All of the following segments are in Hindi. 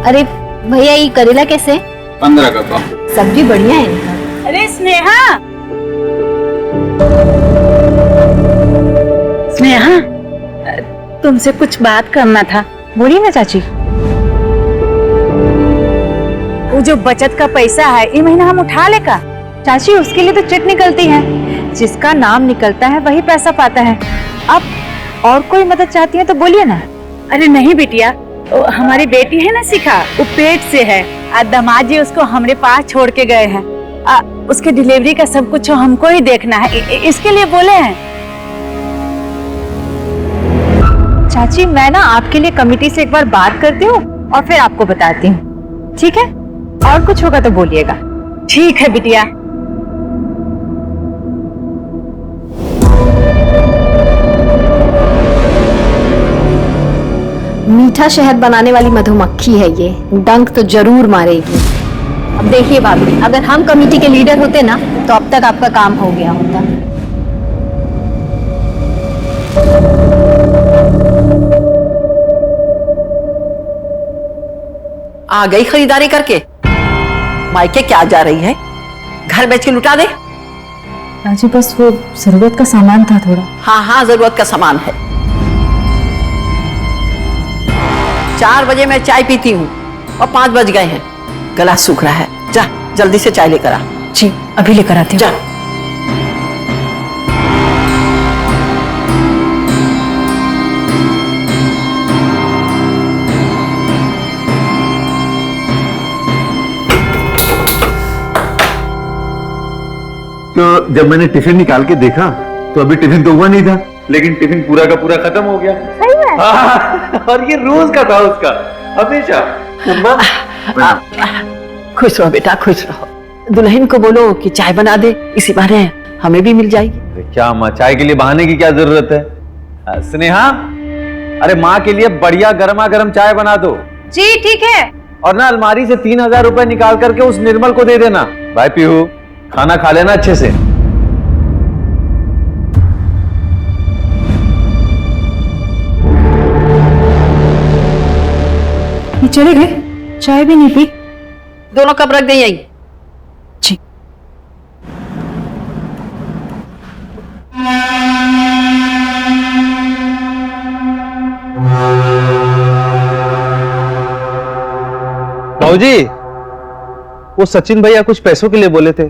अरे भैया, ये करेला कैसे? 15 का पाव। सब्जी बढ़िया है इनका। अरे स्नेहा, स्नेहा, तुमसे कुछ बात करना था। बोलिए ना चाची। वो जो बचत का पैसा है, ये महीना हम उठा लेगा। चाची, उसके लिए तो चिट निकलती है, जिसका नाम निकलता है वही पैसा पाता है। अब और कोई मदद चाहती है तो बोलिए ना। अरे नहीं बिटिया, हमारी बेटी है ना शिखा, वो पेट से है। दामाद जी उसको हमारे पास छोड़ के गए हैं। उसके डिलीवरी का सब कुछ हमको ही देखना है, इसके लिए बोले हैं। चाची, मैं ना आपके लिए कमेटी से एक बार बात करती हूँ और फिर आपको बताती हूँ, ठीक है? और कुछ होगा तो बोलिएगा। ठीक है बिटिया। मीठा शहद बनाने वाली मधुमक्खी है ये, डंक तो जरूर मारेगी। अब देखिए भाभी, अगर हम कमेटी के लीडर होते ना तो अब तक आपका काम हो गया होता। आ गई खरीदारी करके? मायके क्या जा रही है? घर बेच के लुटा दे। चाची, बस वो जरूरत का सामान था थोड़ा। हाँ हाँ, जरूरत का सामान है। 4 बजे मैं चाय पीती हूँ और 5 बज गए हैं। गला सूख रहा है, जा जल्दी से चाय लेकर आ। जी, अभी लेकर आती हूँ। जा। तो जब मैंने टिफिन निकाल के देखा तो अभी टिफिन तो हुआ नहीं था, लेकिन टिफिन पूरा का पूरा खत्म हो गया। सही में? और ये रोज का था उसका, हमेशा। खुश रहो बेटा, खुश रहो। दुल्हन को बोलो कि चाय बना दे, इसी बहाने हमें भी मिल जाएगी। क्या अम्मा, चाय के लिए बहाने की क्या जरूरत है? स्नेहा, अरे माँ के लिए बढ़िया गर्मा गर्म चाय बना दो। जी ठीक है। और ना अलमारी से 3000 रुपए निकाल करके उस निर्मल को दे देना। भाई पीहू, खाना खा लेना अच्छे से। ये चले गए, चाय भी नहीं पी। दोनों कब रख दें यहीं? जी। भाऊजी, वो सचिन भैया कुछ पैसों के लिए बोले थे।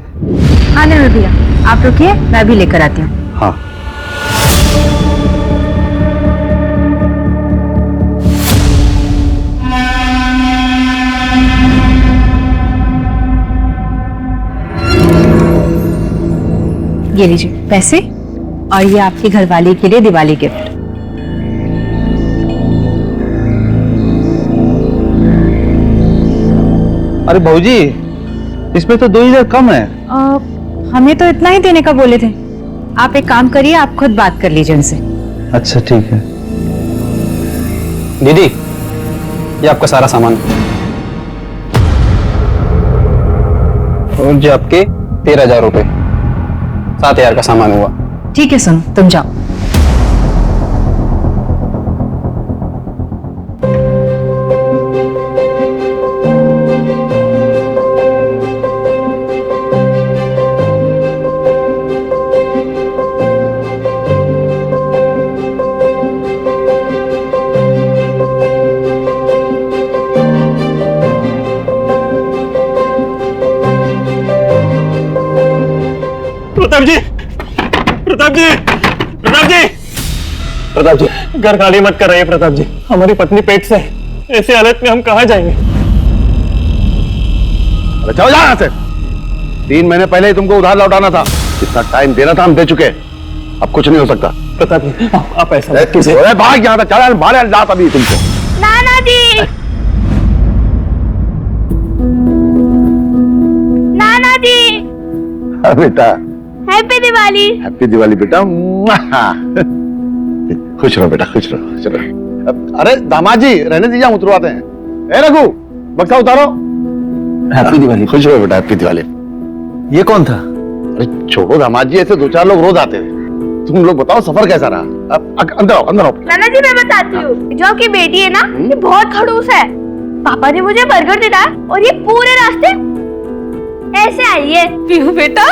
हाँ नहीं भैया, आप रुकिए, मैं भी लेकर आती हूँ। हाँ। ये लीजिए पैसे, और ये आपकी घरवाली के लिए दिवाली गिफ्ट। अरे भाऊजी, इसमें तो 2000 कम है। हमें तो इतना ही देने का बोले थे। आप एक काम करिए, आप खुद बात कर लीजिए उनसे। अच्छा ठीक है। दीदी, ये आपका सारा सामान और जो आपके 13,000 रुपए, 7,000 का सामान हुआ। ठीक है, सुनो, तुम जाओ। प्रताप जी, प्रताप जी, प्रताप जी, प्रताप जी, घर खाली मत कर रही है प्रताप जी। हमारी पत्नी पेट से है। ऐसे हालत में हम कहाँ जाएंगे? अरे चलो यहाँ से। 3 महीने पहले ही तुमको उधार लौटाना था। जितना टाइम देना था हम दे चुके। अब कुछ नहीं हो सकता। प्रताप जी, आप ऐसा कीजिए। अरे भाग यहाँ तक, चला मारे जात अभी तुमको। नाना जी, नाना जी। हाँ बेटा, हैप्पी दिवाली। हैप्पी दिवाली बेटा। खुश रहो बेटा, खुश रहो, खुश रहो। अरे दामाद जी, रहने दीजिए, हम उतरवाते हैं। ए रघु, बक्सा उतारो। हैप्पी दिवाली। खुश रहो बेटा, हैप्पी दिवाली। ये कौन था? अरे छोड़ो दामाद जी, ऐसे 2-4 लोग रोज आते हैं। तुम लोग बताओ सफर कैसा रहा? अब अंदर आओ, अंदर आओ। नाना जी मैं बताती हूँ, जो आपकी बेटी है ना, ये बहुत खड़ूस है। पापा ने मुझे बर्गर दिलाया और ये पूरे रास्ते ऐसे आई है। पीहू बेटा,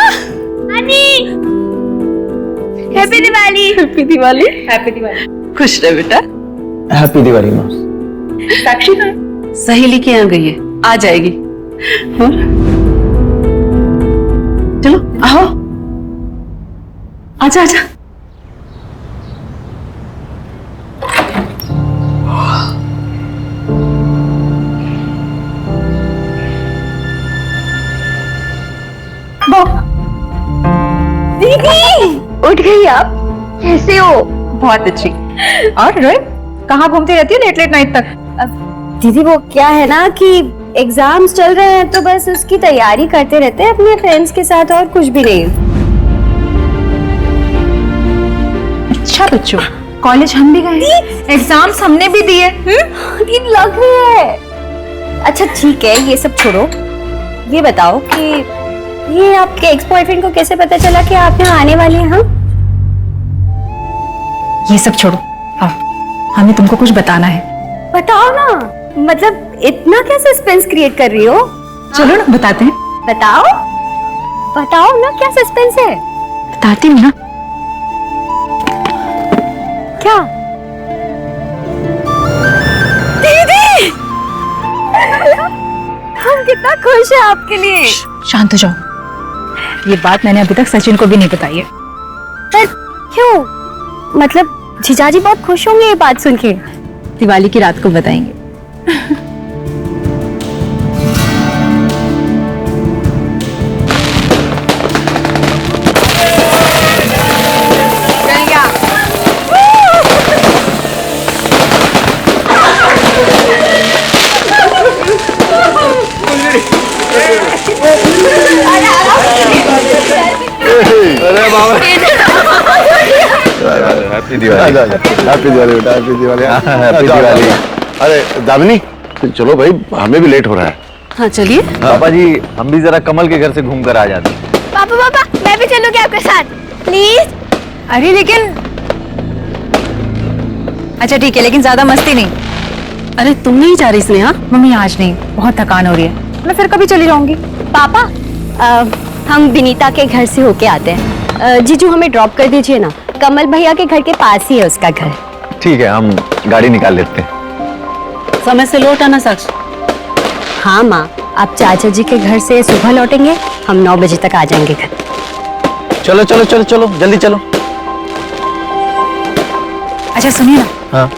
नानी, happy Diwali. Happy Diwali. Happy Diwali. खुश रहे बेटा। हैप्पी दिवाली माँ। साक्षी का सहेली के यहाँ गई है, आ जाएगी। हाँ? चलो आओ, आजा आजा। दीदी, उठ गई आप? कैसे हो? बहुत अच्छी। और रोहित, कहाँ घूमती रहती है लेट लेट नाइट तक? दीदी वो क्या है ना कि एग्जाम्स चल रहे हैं तो बस उसकी तैयारी करते रहते हैं अपने फ्रेंड्स के साथ, और कुछ भी नहीं। अच्छा बच्चों, कॉलेज हम भी गए, एग्जाम्स हमने भी दिए। दीदी लग रही है। अच्छा ठीक है, ये सब छोड़ो, ये बताओ कि ये आपके एक्स बॉयफ्रेंड को कैसे पता चला कि आप यहाँ आने वाले हैं? हम ये सब छोड़ो, आओ, हमें तुमको कुछ बताना है। बताओ ना, मतलब इतना क्या सस्पेंस क्रिएट कर रही हो? चलो ना बताते हैं। बताओ बताओ ना, क्या सस्पेंस है? बताती हूँ ना। क्या? दीदी, हम कितना खुश हैं आपके लिए। शांत हो जाओ, ये बात मैंने अभी तक सचिन को भी नहीं बताई है। पर क्यों? मतलब जीजाजी बहुत खुश होंगे ये बात सुन के। दिवाली की रात को बताएंगे। अरे बाबा, हैप्पी दिवाली। हैप्पी दिवाली बेटा, हैप्पी दिवाली। हैप्पी दिवाली। अरे दामिनी, चलो भाई, हमें भी लेट हो रहा है। हाँ चलिए। पापा जी, हम भी जरा कमल के घर से घूम कर आ जाते हैं। पापा पापा, मैं भी चलूंगी आपके साथ, प्लीज। अरे लेकिन अच्छा ठीक है, लेकिन ज्यादा मस्ती नहीं। अरे तुम नहीं जा रही स्नेहा? मम्मी आज नहीं, बहुत थकान हो रही है, मैं फिर कभी चली जाऊंगी। पापा, हम विनीता के घर से होके आते हैं। जीजू हमें ड्रॉप कर दीजिए ना, कमल भैया के घर के पास ही है उसका घर। ठीक है, हम गाड़ी निकाल लेते हैं। समय से लौट आना साक्षी। हाँ माँ, आप चाचा जी के घर से सुबह लौटेंगे, हम 9 बजे तक आ जाएंगे घर। चलो चलो चलो चलो, जल्दी चलो। अच्छा सुनिए ना, हाँ,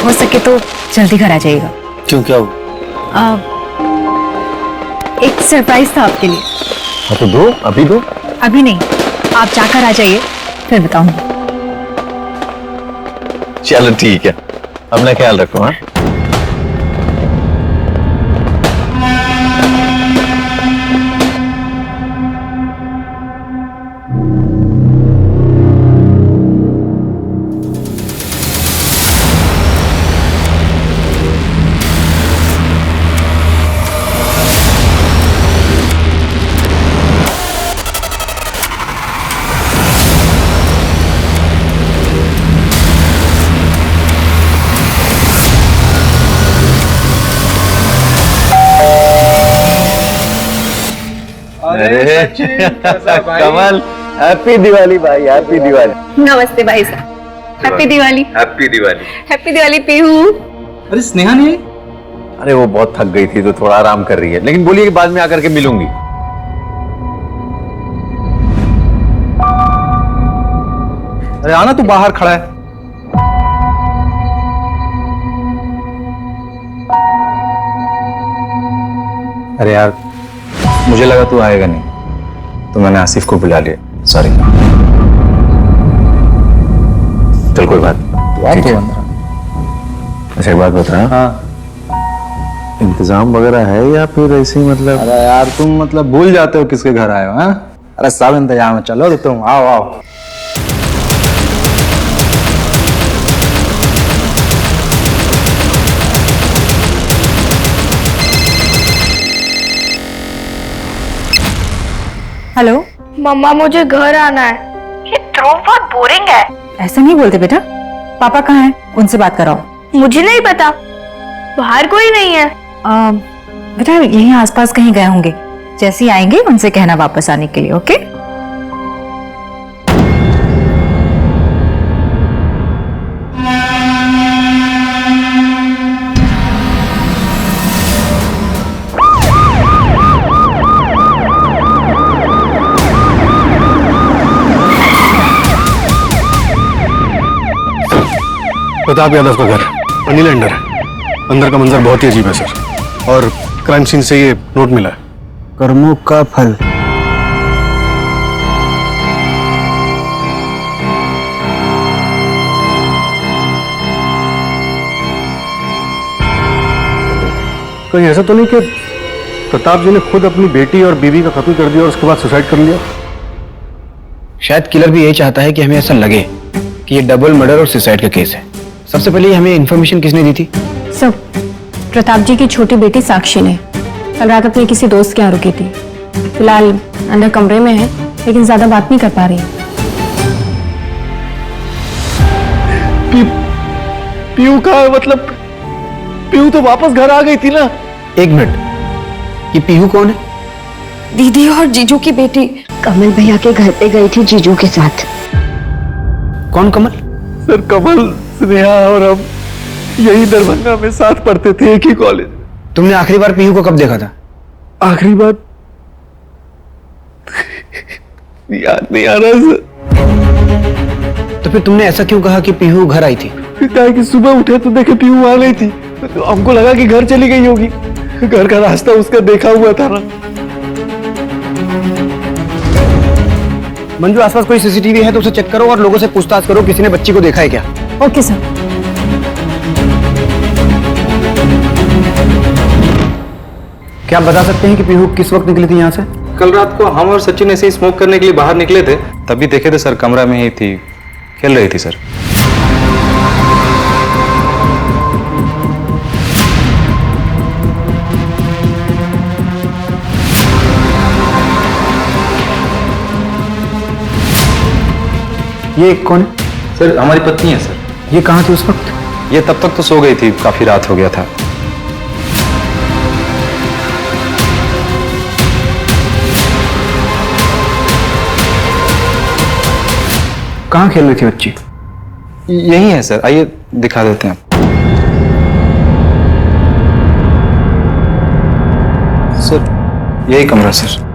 हो सके तो जल्दी घर आ जाइएगा। क्यों, क्या हो? एक सरप्राइज था आपके लिए। हाँ तो दो, अभी दो। अभी नहीं, आप जाकर आ जाइए, फिर बताऊंगी। चलो ठीक है, अपना ख्याल रखो। हाँ, कमल, हैप्पी दिवाली भाई, हैप्पी दिवाली। नमस्ते भाई साहब, happy Diwali. Happy Diwali. Happy Diwali Pihu. अरे स्नेहा नहीं आई? अरे वो बहुत थक गई थी तो थोड़ा आराम कर रही है, लेकिन बोलिए कि बाद में आकर के मिलूंगी। अरे आना, तू बाहर खड़ा है। अरे यार, मुझे लगा तू आएगा नहीं, तो मैंने आसिफ को बुला लिया, सॉरी। चल कोई बात ठीक है। अच्छा एक बात बता, हाँ। इंतजाम वगैरह है या फिर ऐसे ही मतलब? अरे यार तुम मतलब भूल जाते हो किसके घर आए हो? हाँ, अरे सब इंतजाम है, चलो तो तुम आओ आओ। हेलो मम्मा, मुझे घर आना है। ये ध्रुव बहुत बोरिंग है। ऐसा नहीं बोलते बेटा, पापा कहाँ हैं? उनसे बात कराओ। मुझे नहीं पता, बाहर कोई नहीं है। बेटा यहीं आसपास कहीं गए होंगे, जैसे ही आएंगे उनसे कहना वापस आने के लिए। ओके? प्रताप यादव का घर मनी लैंडर है। अंदर का मंजर बहुत ही अजीब है सर, और क्राइम सीन से ये नोट मिला है। कर्मों का फल। कहीं ऐसा तो नहीं कि प्रताप जी ने खुद अपनी बेटी और बीवी का कत्ल कर दिया और उसके बाद सुसाइड कर लिया? शायद किलर भी यही चाहता है कि हमें ऐसा लगे कि ये डबल मर्डर और सुसाइड का केस है। सबसे पहले हमें इन्फॉर्मेशन किसने दी थी? सर, प्रताप जी की छोटी बेटी साक्षी ने कल रात अपने किसी दोस्त के यहाँ रुकी थी। फिलहाल अंदर कमरे में है, लेकिन ज्यादा बात नहीं कर पा रही है। पीयू कहाँ है? मतलब पीयू तो वापस घर आ गई थी ना। एक मिनट, ये पीहू कौन है? दीदी और जीजू की बेटी। कमल भैया के घर पे गई थी जीजू के साथ। कौन कमल? सर कमल, स्नेहा और हम यही दरभंगा में साथ पढ़ते थे, एक ही कॉलेज। तुमने आखिरी बार पीहू को कब देखा था? आखिरी बार याद नहीं आ रहा सर। तो फिर तुमने ऐसा क्यों कहा कि पीहू घर आई थी? फिर कहा कि सुबह उठे तो देखे पीहू वहां नहीं थी, तो हमको लगा कि घर चली गई होगी। घर का रास्ता उसका देखा हुआ था ना। मंजू, आसपास कोई सीसीटीवी है तो उसे चेक करो और लोगों से पूछताछ करो, किसी ने बच्ची को देखा है क्या? Okay sir. क्या आप बता सकते हैं कि पीहू किस वक्त निकली थी यहाँ से? कल रात को हम और सचिन ऐसे ही स्मोक करने के लिए बाहर निकले थे, तभी देखे थे सर, कमरा में ही थी, खेल रही थी सर। ये कौन है? सर हमारी पत्नी है सर। ये कहाँ थी उस वक्त? ये तब तक तो सो गई थी, काफी रात हो गया था। कहाँ खेल रही थी बच्ची? यही है सर, आइए दिखा देते हैं। सर यही कमरा सर।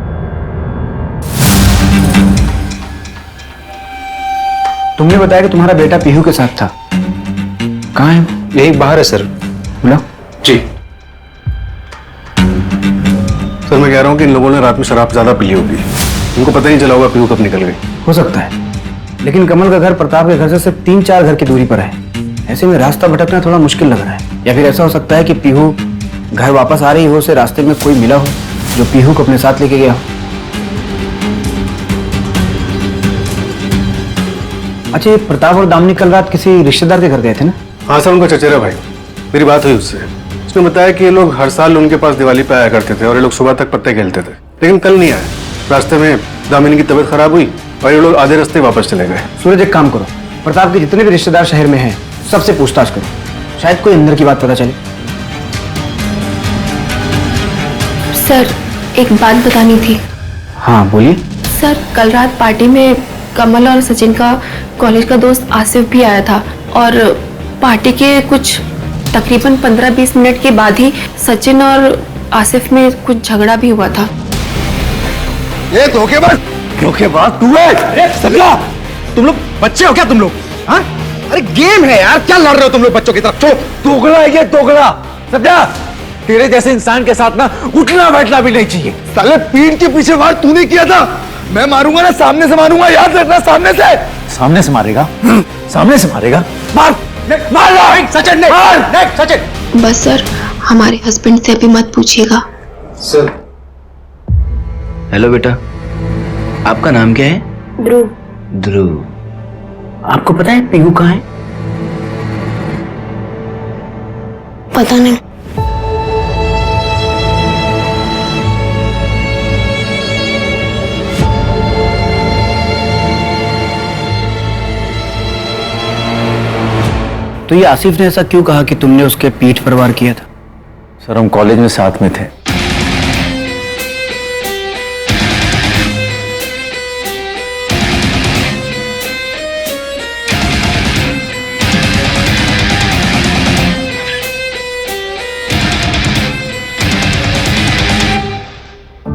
तुमने बताया कि तुम्हारा बेटा पीहू के साथ था, कहाँ है? यही बाहर है सर। बुलाओ। जी सर, मैं कह रहा हूँ कि इन लोगों ने रात में शराब ज्यादा पी ली होगी, उनको पता नहीं चला होगा पीहू कब निकल गई। हो सकता है, लेकिन कमल का घर प्रताप के घर से सिर्फ 3-4 घर की दूरी पर है। ऐसे में रास्ता भटकना थोड़ा मुश्किल लग रहा है। या फिर ऐसा हो सकता है कि पीहू घर वापस आ रही हो, उसे रास्ते में कोई मिला हो जो पीहू को अपने साथ लेके गया हो। अच्छा, ये प्रताप और दामिनी कल रात किसी रिश्तेदार के घर गए थे ना? हाँ सर, उनका चचेरा भाई। मेरी बात हुई उससे, उसने बताया कि ये लोग हर साल उनके पास दिवाली पे आया करते थे और ये लोग सुबह तक पत्ते खेलते थे, लेकिन कल नहीं आए। रास्ते में दामिनी की तबीयत खराब हुई और ये लोग आधे रास्ते वापस चले गए। सूरज, एक काम करो, प्रताप के जितने भी रिश्तेदार शहर में हैं सबसे पूछताछ करो, शायद कोई अंदर की बात पता चले। सर एक बात बतानी थी। हाँ बोलिए। सर कल रात पार्टी में कमल और सचिन का कॉलेज का दोस्त आसिफ भी आया था, और पार्टी के कुछ तकरीबन 15-20 मिनट के बाद ही सचिन और आसिफ में कुछ झगड़ा भी हुआ था। ये धोखेबाज तू है? अरे सगला, तुम लोग बच्चे हो क्या तुम लोग? हाँ? अरे गेम है यार, क्या लड़ रहे हो तुम लोग बच्चों की तरफ? दोगला है ये, दोगला समझा? तेरे जैसे इंसान के साथ ना उठना बैठना भी नहीं चाहिए। साले पीठ के पीछे वार तूने किया था, मैं मारूंगा ना सामने से मारूंगा, याद रखना। सामने से मारेगा? सामने से मारेगा? मार मार सचिन ने, मार सचिन। बस सर, हमारे हस्बैंड से अभी मत पूछिएगा। सर हेलो बेटा, आपका नाम क्या है? ध्रुव। ध्रुव। आपको पता है पीहू कहाँ है? पता नहीं। तो ये आसिफ ने ऐसा क्यों कहा कि तुमने उसके पीठ पर वार किया था? सर हम कॉलेज में साथ में थे।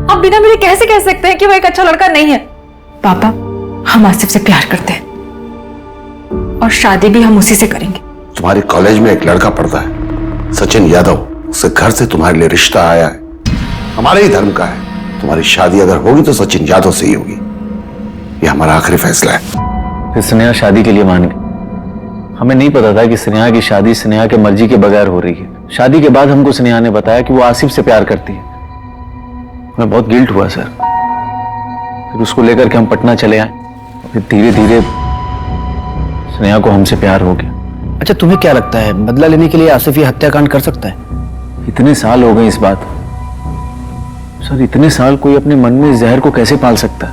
आप बिना मेरे कैसे कह सकते हैं कि वो एक अच्छा लड़का नहीं है? पापा, हम आसिफ से प्यार करते हैं और शादी भी हम उसी से करेंगे। तुम्हारे कॉलेज में एक लड़का पढ़ता है, सचिन यादव। उसके घर से तुम्हारे लिए रिश्ता आया है, हमारे ही धर्म का है। तुम्हारी शादी अगर होगी तो सचिन यादव से ही होगी, ये हमारा आखिरी फैसला है। फिर स्नेहा शादी के लिए मान गई। हमें नहीं पता था कि स्नेहा की शादी स्नेहा के मर्जी के बगैर हो रही है। शादी के बाद हमको स्नेहा ने बताया कि वो आसिफ से प्यार करती है। हमें बहुत गिल्ट हुआ सर। फिर उसको लेकर के हम पटना चले आए। फिर धीरे धीरे स्नेहा को हमसे प्यार हो गया। अच्छा, तुम्हें क्या लगता है बदला लेने के लिए आसिफ ये हत्याकांड कर सकता है? इतने साल हो गए इस बात सर, इतने साल कोई अपने मन में जहर को कैसे पाल सकता है?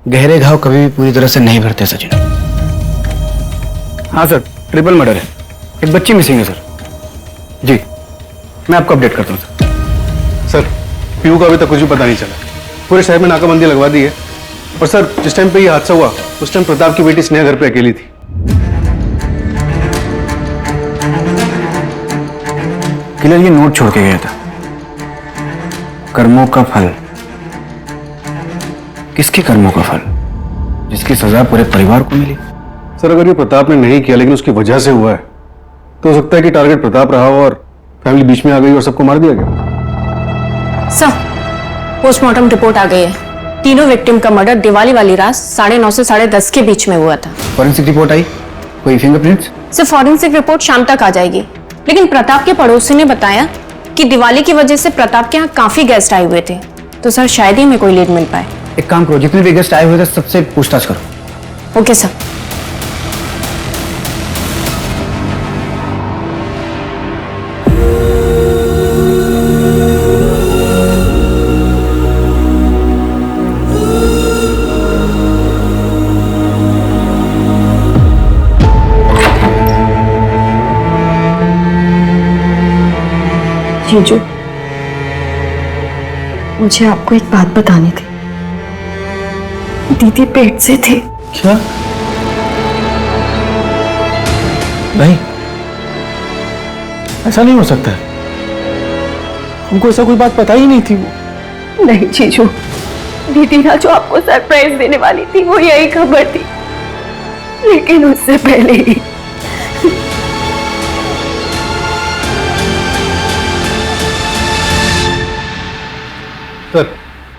गहरे घाव कभी भी पूरी तरह से नहीं भरते सचिन। हाँ सर, ट्रिपल मर्डर है, एक बच्ची मिसिंग है सर। जी, मैं आपको अपडेट करता हूँ सर। सर पीयू का अभी तक कुछ भी पता नहीं चला। पूरे शहर में नाकाबंदी लगवा दी है। और सर जिस टाइम पे ये हादसा हुआ उस टाइम प्रताप की बेटी स्नेहा घर पे अकेली थी। किलर ये नोट छोड़ के गया था, कर्मों का फल। किसके कर्मों का फल? जिसकी सजा पूरे परिवार को मिली। सर अगर ये प्रताप ने नहीं किया लेकिन उसकी वजह से हुआ है तो हो सकता है कि टारगेट प्रताप रहा हो और फैमिली बीच में आ गई और सबको मार दिया गया। सर, पोस्टमार्टम रिपोर्ट आ गई है। तीनों विक्टिम का मर्डर दिवाली वाली रात 9:30 से 10:30 के बीच में हुआ था। फॉरेंसिक रिपोर्ट आई? कोई फिंगरप्रिंट्स? सर, फॉरेंसिक रिपोर्ट शाम तक आ जाएगी, लेकिन प्रताप के पड़ोसी ने बताया कि दिवाली की वजह से प्रताप के यहाँ काफी गेस्ट आए हुए थे, तो सर शायद ही हमें कोई लीड मिल पाए। एक काम करो, जितने भी गेस्ट आए हुए थे सबसे पूछताछ करो। Okay sir. जीजू, मुझे आपको एक बात बतानी थी। दीदी पेट से थी। क्या? नहीं, ऐसा नहीं हो सकता है। हमको ऐसा कोई बात पता ही नहीं थी। नहीं जीजू, दीदी ना जो आपको सरप्राइज देने वाली थी वो यही खबर थी, लेकिन उससे पहले ही। सर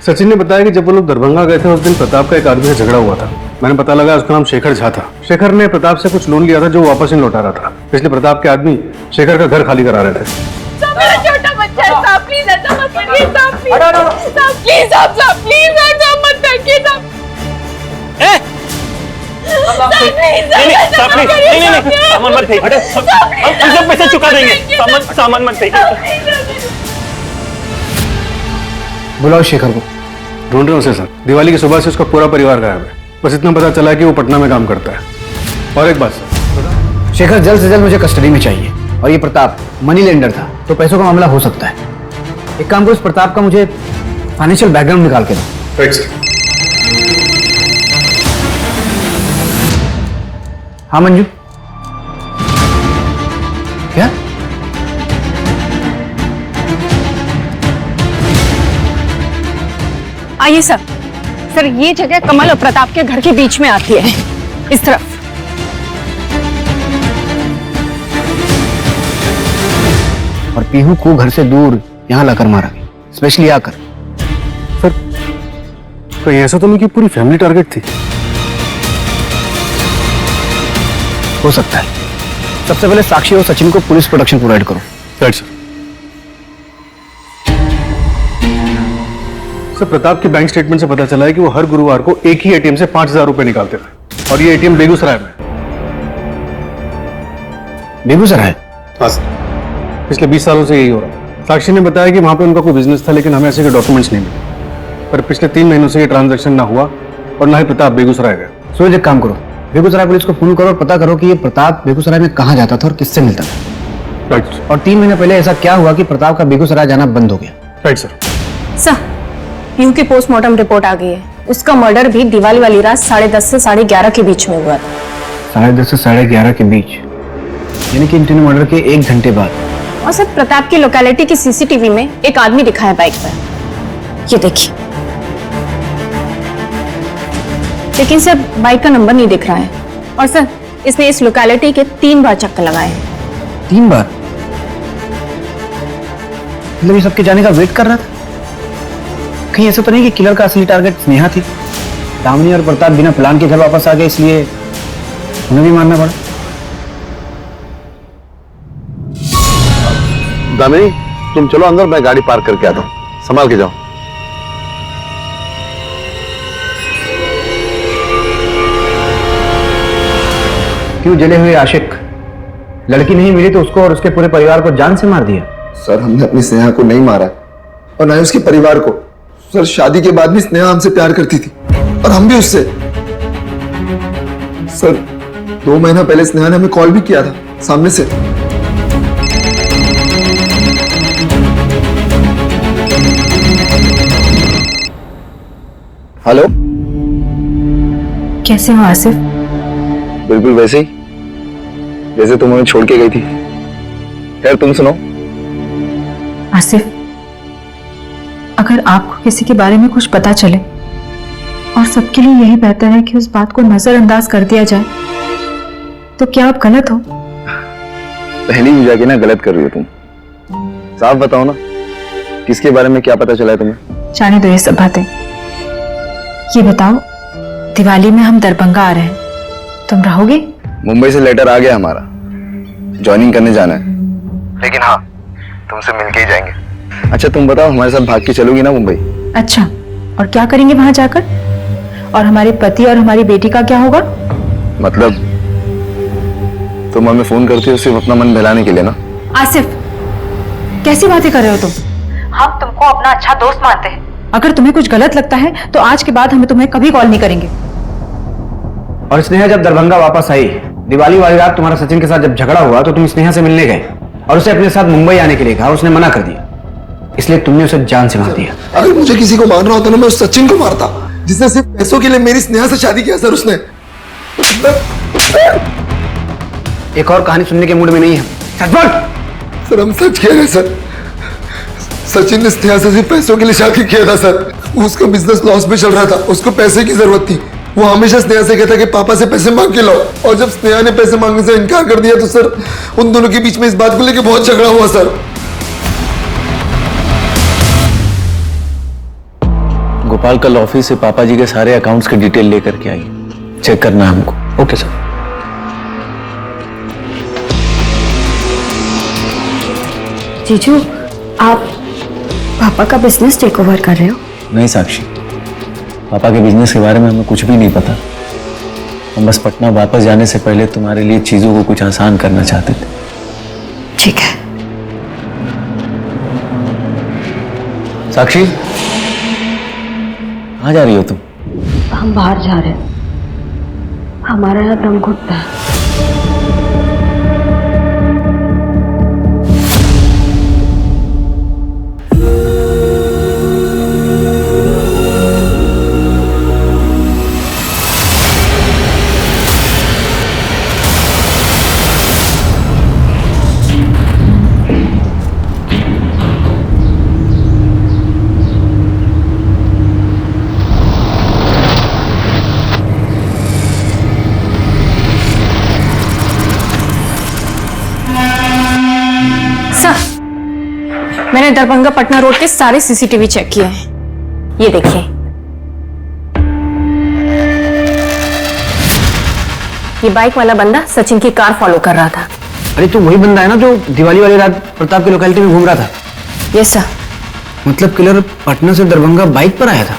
सचिन ने बताया कि जब वो लोग दरभंगा गए थे उस दिन प्रताप का एक आदमी से झगड़ा हुआ था। मैंने पता लगा उसका नाम शेखर झा था। शेखर ने प्रताप से कुछ लोन लिया था जो वो वापस नहीं लौटा रहा था, इसलिए प्रताप के आदमी शेखर का घर खाली करा रहे थे। मेरा छोटा बच्चा है, साहब प्लीज ऐसा मत करिए, साहब प्लीज, साहब प्लीज, साहब प्लीज ऐसा मत करिए, साहब सामान मत फेंक, हम सब पैसे चुका देंगे। सामान मत फेंक। बुलाओ शेखर को। ढूंढ रहे हो उसे सर। दिवाली की सुबह से उसका पूरा परिवार गायब है। बस इतना पता चला कि वो पटना में काम करता है। और एक बात सर, शेखर जल्द से जल्द मुझे कस्टडी में चाहिए। और ये प्रताप मनी लेंडर था तो पैसों का मामला हो सकता है। एक काम करो, इस प्रताप का मुझे फाइनेंशियल बैकग्राउंड निकाल के दो। Right sir. हाँ मंजू, क्या? आइए सर। सर ये जगह कमल और प्रताप के घर के बीच में आती है, इस तरफ। और पीहू को घर से दूर यहाँ लाकर मारा, स्पेशली आकर। सर कहीं ऐसा तो नहीं कि पूरी फैमिली टारगेट थी? हो सकता है। सबसे पहले साक्षी और सचिन को पुलिस प्रोटेक्शन प्रोवाइड करो। Right sir. सर प्रताप के बैंक स्टेटमेंट से पता चला है कि वो हर गुरुवार को एक ही एटीएम से 5,000 रुपए निकालते थे और ये एटीएम बेगूसराय में। बेगूसराय? हाँ सर, पिछले 20 सालों से यही हो रहा है। साक्षी ने बताया कि वहां पे उनका कोई बिजनेस था लेकिन हमें ऐसे के डॉक्यूमेंट्स नहीं मिले। पर पिछले 3 महीनों से ये ट्रांजैक्शन ना हुआ और ना ही प्रताप बेगूसराय गया। सूरज एक काम करो, बेगूसराय पुलिस को फोन करो और पता करो कि ये प्रताप बेगूसराय में कहाँ जाता था और किससे मिलता था। राइट और 3 महीने पहले ऐसा क्या हुआ कि प्रताप का बेगूसराय जाना बंद हो गया। Right sir. सर, पीहू की पोस्टमार्टम रिपोर्ट आ गई है। उसका मर्डर भी दिवाली वाली रात 10:30 से 11:30 के बीच में हुआ था। 10:30 से 11:30 के बीच, यानी कि इन तीनों मर्डर के 1 घंटे बाद। और सर, प्रताप की लोकेलिटी की सीसीटीवी में एक आदमी दिखा है बाइक पर, ये देखिए। लेकिन सर, बाइक का नंबर नहीं दिख रहा है। और सर, इसने इस लोकेलिटी के 3 बार चक्कर लगाए हैं। 3 बार? मतलब ये सबके जाने का वेट कर रहा था? कहीं ऐसा तो नहीं कि किलर का असली टारगेट स्नेहा थी? दामिनी और प्रताप बिना प्लान के घर वापस आ गए, इसलिए उन्हें भी मारना पड़ा। दामिनी, तुम चलो अंदर, मैं गाड़ी पार्क करके आता हूं, संभाल के जाओ। क्यों जले हुए आशिक? लड़की नहीं मिली तो उसको और उसके पूरे परिवार को जान से मार दिया? सर, हमने अपनी स्नेहा को नहीं मारा और ना ही उसके परिवार को। सर, शादी के बाद भी स्नेहा हमसे प्यार करती थी और हम भी उससे। सर, 2 महीना पहले स्नेहा ने हमें कॉल भी किया था सामने से। हेलो, कैसे हो आसिफ? बिल्कुल वैसे ही जैसे तुम हमें छोड़ के गई थी। खैर, तुम सुनो। आसिफ, अगर आपको किसी के बारे में कुछ पता चले और सबके लिए यही बेहतर है कि उस बात को नजरअंदाज कर दिया जाए, तो क्या आप गलत हो? पहली भी जाके ना गलत कर रही हो तुम। साफ बताओ ना, किसके बारे में क्या पता चला है तुम्हें? जाने दो ये सब बातें। ये बताओ, दिवाली में हम दरभंगा आ रहे हैं, तुम रहोगे? मुंबई से लेटर आ गया हमारा, ज्वाइनिंग करने जाना है। लेकिन हाँ, तुमसे मिलके ही जाएंगे। अच्छा, तुम बताओ, हमारे साथ भाग के चलोगी ना मुंबई? अच्छा, और क्या करेंगे वहां जाकर? और हमारे पति और हमारी बेटी का क्या होगा? मतलब तुम हमें फोन करती हो सिर्फ अपना मन बहलाने के लिए ना? आसिफ, कैसी बातें कर रहे हो तुम? हम तुमको अपना अच्छा दोस्त मानते हैं। अगर तुम्हें कुछ गलत लगता है तो आज के बाद हम तुम्हें कभी कॉल नहीं करेंगे। और स्नेहा जब दरभंगा वापस आई, दिवाली वाली रात तुम्हारा सचिन के साथ जब झगड़ा हुआ, तो तुम स्नेहा से मिलने गए और उसे अपने साथ मुंबई आने के लिए कहा, उसने मना कर दिया, इसलिए तुमने उसे जान से मार दिया। अगर मुझे किसी को मारना होता ना, मैं उस सचिन को मारता, जिसने सिर्फ पैसों के लिए मेरी स्नेहा से शादी किया। सर, उसने। एक और कहानी सुनने के मूड में नहीं है। सच बोल। सर, हम सच कह रहे हैं सर। सचिन ने स्नेहा से सिर्फ पैसों के लिए शादी किया था सर। उसका बिजनेस लॉस में चल रहा था, उसको पैसे की जरूरत थी। वो हमेशा स्नेहा से कहता कि पापा से पैसे मांग के लाओ, और जब स्नेहा ने पैसे मांगने से इनकार कर दिया तो सर, उन दोनों के बीच में इस बात को लेकर बहुत झगड़ा हुआ सर। गोपाल कल ऑफिस से पापा जी के सारे अकाउंट्स के डिटेल लेकर के आई, चेक करना है हमको। Okay sir. जीजू, आप पापा का बिजनेस टेक ओवर कर रहे हो? नहीं साक्षी, पापा के बिजनेस के बारे में हमें कुछ भी नहीं पता। हम बस पटना वापस जाने से पहले तुम्हारे लिए चीजों को कुछ आसान करना चाहते थे। ठीक है। साक्षी, कहाँ जा रही हो तुम? हम बाहर जा रहे हैं, हमारा यहाँ दम घुटता है। मैंने दरभंगा पटना रोड के सारे सीसीटीवी चेक किए हैं, ये देखिए। ये बाइक वाला बंदा सचिन की कार फॉलो कर रहा था। अरे तो वही बंदा है ना जो दिवाली वाली रात प्रताप की लोकेलिटी में घूम रहा था? Yes sir. मतलब किलर पटना से दरभंगा बाइक पर आया था?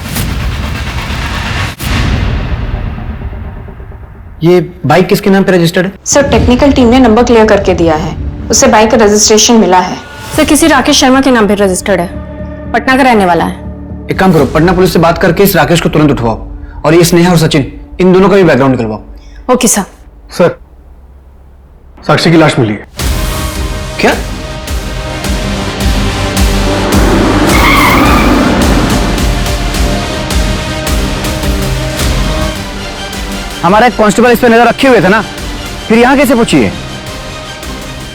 ये बाइक किसके नाम पे रजिस्टर्ड है? सर, टेक्निकल टीम ने नंबर क्लियर करके दिया है, उसे बाइक का रजिस्ट्रेशन मिला है। सर, किसी राकेश शर्मा के नाम पे रजिस्टर्ड है, पटना का रहने वाला है। एक काम करो, पटना पुलिस से बात करके इस राकेश को तुरंत उठवाओ और ये स्नेहा और सचिन, इन दोनों का भी बैकग्राउंड निकलवाओ। Okay sir. सर, साक्षी की लाश मिली है। क्या? हमारा एक कांस्टेबल इस पे नजर रखे हुए थे ना, फिर यहाँ कैसे पहुंची है?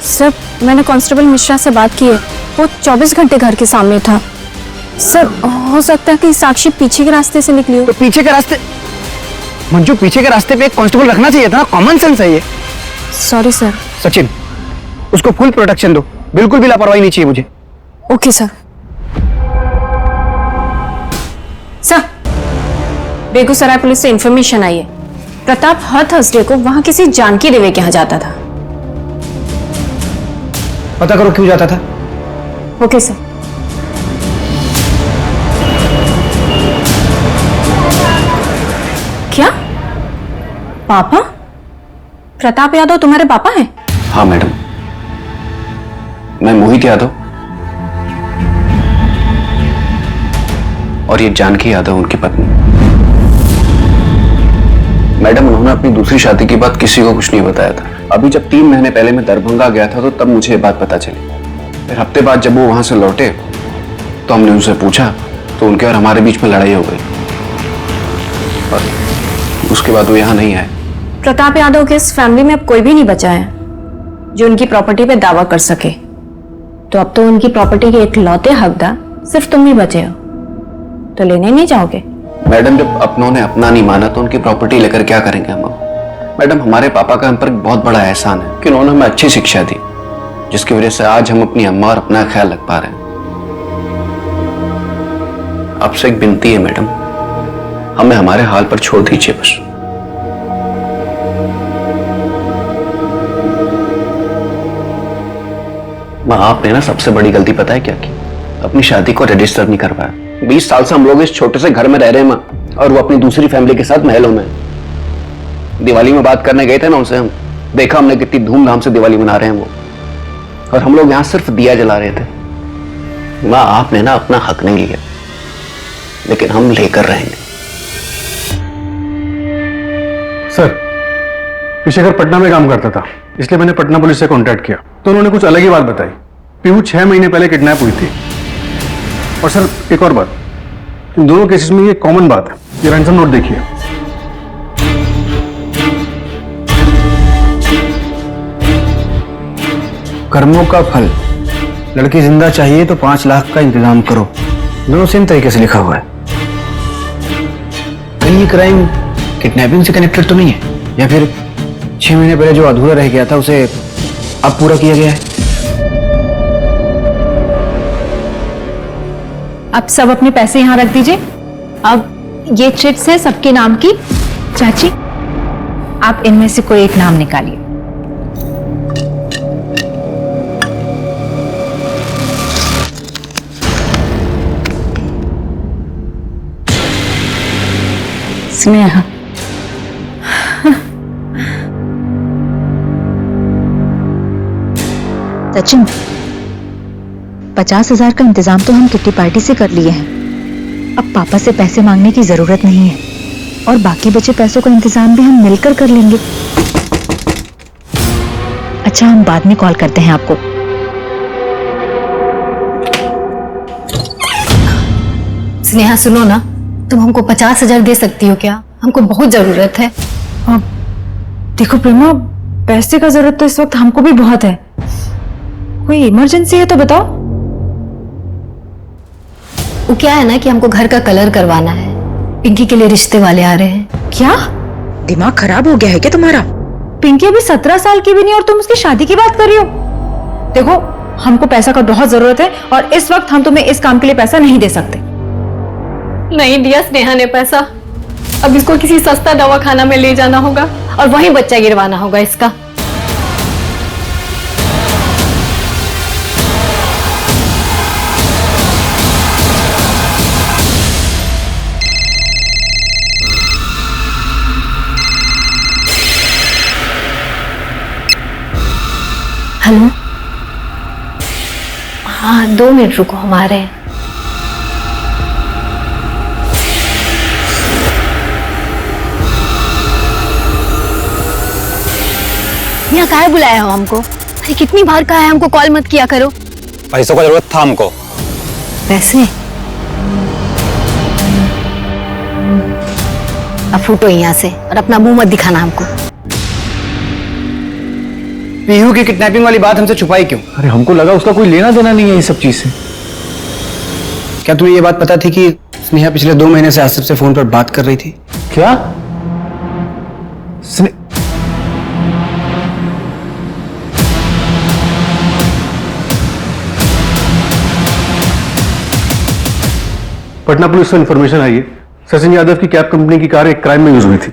सर मैंने कांस्टेबल मिश्रा से बात की है, वो 24 घंटे घर के सामने था। सर हो सकता है कि साक्षी पीछे के रास्ते से निकली हो। तो पीछे के रास्ते, मंजू पीछे के रास्ते पे एक कांस्टेबल रखना चाहिए था ना, कॉमन सेंस है ये। Sorry sir. सचिन, उसको फुल प्रोटेक्शन दो, बिल्कुल भी लापरवाही नहीं चाहिए मुझे। Okay sir. Sir Begusarai police से इंफॉर्मेशन आई है, प्रताप हर थर्सडे को वहां किसी जानकी देवी के यहाँ जाता था। पता करो क्यों जाता था। Okay sir. क्या पापा? प्रताप यादव तुम्हारे पापा हैं? हाँ मैडम, मैं मोहित यादव और ये जानकी यादव उनकी पत्नी। मैडम, उन्होंने अपनी दूसरी शादी की बात किसी को कुछ नहीं बताया था। अभी जब 3 महीने पहले मैं दरभंगा गया था तो तब मुझे ये बात पता चली। फिर हफ्ते बाद जब वो वहां से लौटे तो हमने उनसे पूछा तो उनके और हमारे बीच में लड़ाई हो गई और उसके बाद वो यहाँ नहीं आए। प्रताप यादव के इस फैमिली में अब कोई भी नहीं बचा है जो उनकी प्रॉपर्टी पे दावा कर सके, तो अब तो उनकी प्रॉपर्टी के इकलौते हकदार सिर्फ तुम ही बचे हो, तो लेने नहीं जाओगे? मैडम, जब अपनों ने अपना नहीं माना तो उनकी प्रॉपर्टी लेकर क्या करेंगे हम? मैडम, हमारे पापा का हम पर बहुत बड़ा एहसान है कि उन्होंने हमें अच्छी शिक्षा दी, जिसकी वजह से आज हम अपनी अम्मा और अपना ख्याल रख पा रहे हैं। आपसे एक विनती है मैडम, हमें हमारे हाल पर छोड़ दीजिए बस। माँ, आपने ना सबसे बड़ी गलती पता है क्या की? अपनी शादी को रजिस्टर नहीं करवाया। 20 साल से हम लोग इस छोटे से घर में रह रहे हैं माँ, और वो अपनी दूसरी फैमिली के साथ महलों में। दिवाली में बात करने गए थे ना उनसे, हम देखा हमने कितनी धूमधाम से दिवाली मना रहे हैं वो, और हम लोग यहां सिर्फ दिया जला रहे थे। माँ, आपने ना अपना हक नहीं लिया, लेकिन हम लेकर रहेंगे। सर, विशेखर पटना में काम करता था, इसलिए मैंने पटना पुलिस से कांटेक्ट किया तो उन्होंने कुछ अलग ही बात बताई। पीहू 6 महीने पहले किडनैप हुई थी। और सर, एक और बात, इन दोनों केसेस में ये कॉमन बात है। ये रैंसम नोट देखिए। कर्मों का फल, लड़की जिंदा चाहिए तो 5 लाख का इंतजाम करो। दोनों सेम तरीके से लिखा हुआ है। कहीं ये क्राइम किडनैपिंग से कनेक्टेड तो नहीं है, या फिर 6 महीने पहले जो अधूरा रह गया था उसे अब पूरा किया गया है? अब सब अपने पैसे यहाँ रख दीजिए। अब ये चिट्स है सबके नाम की। चाची, आप इनमें से कोई एक नाम निकालिए। स्नेहा। सचिन, 50,000 का इंतजाम तो हम किट्टी पार्टी से कर लिए हैं। अब पापा से पैसे मांगने की जरूरत नहीं है, और बाकी बचे पैसों का इंतजाम भी हम मिलकर कर लेंगे। अच्छा, हम बाद में कॉल करते हैं आपको। स्नेहा सुनो ना, तुम हमको 50,000 दे सकती हो क्या? हमको बहुत जरूरत है। देखो प्रेमा, पैसे का जरूरत तो इस वक्त हमको भी बहुत है। कोई इमरजेंसी है तो बताओ। वो क्या है ना कि हमको घर का कलर करवाना है, पिंकी के लिए रिश्ते वाले आ रहे हैं। क्या दिमाग खराब हो गया है क्या तुम्हारा? पिंकी अभी 17 साल की भी नहीं और तुम उसकी शादी की बात कर रही हो? देखो, हमको पैसा का बहुत जरूरत है और इस वक्त हम तुम्हें इस काम के लिए पैसा नहीं दे सकते। नहीं दिया स्नेहा ने पैसा। अब इसको किसी सस्ता दवाखाना में ले जाना होगा और वहीं बच्चा गिरवाना होगा इसका। हेलो, हाँ 2 मिनट रुको, हम आ रहे हैं। यहाँ काहे बुलाया हो हमको? अरे कितनी बार कहा है हमको कॉल मत किया करो। पैसों का जरूरत था हमको। पैसे? अब फूटो यहाँ से और अपना मुंह मत दिखाना हमको। पीहू की किडनैपिंग वाली बात हमसे छुपाई क्यों? अरे हमको लगा उसका कोई लेना देना नहीं है इस सब चीज से। क्या तुम्हें ये बात पता थी कि स्नेहा पिछले 2 महीने से आसिफ से फोन पर बात कर रही थी? क्या? पटना पुलिस को इन्फॉर्मेशन आई है, सचिन यादव की कैब कंपनी की कार एक क्राइम में यूज हुई थी।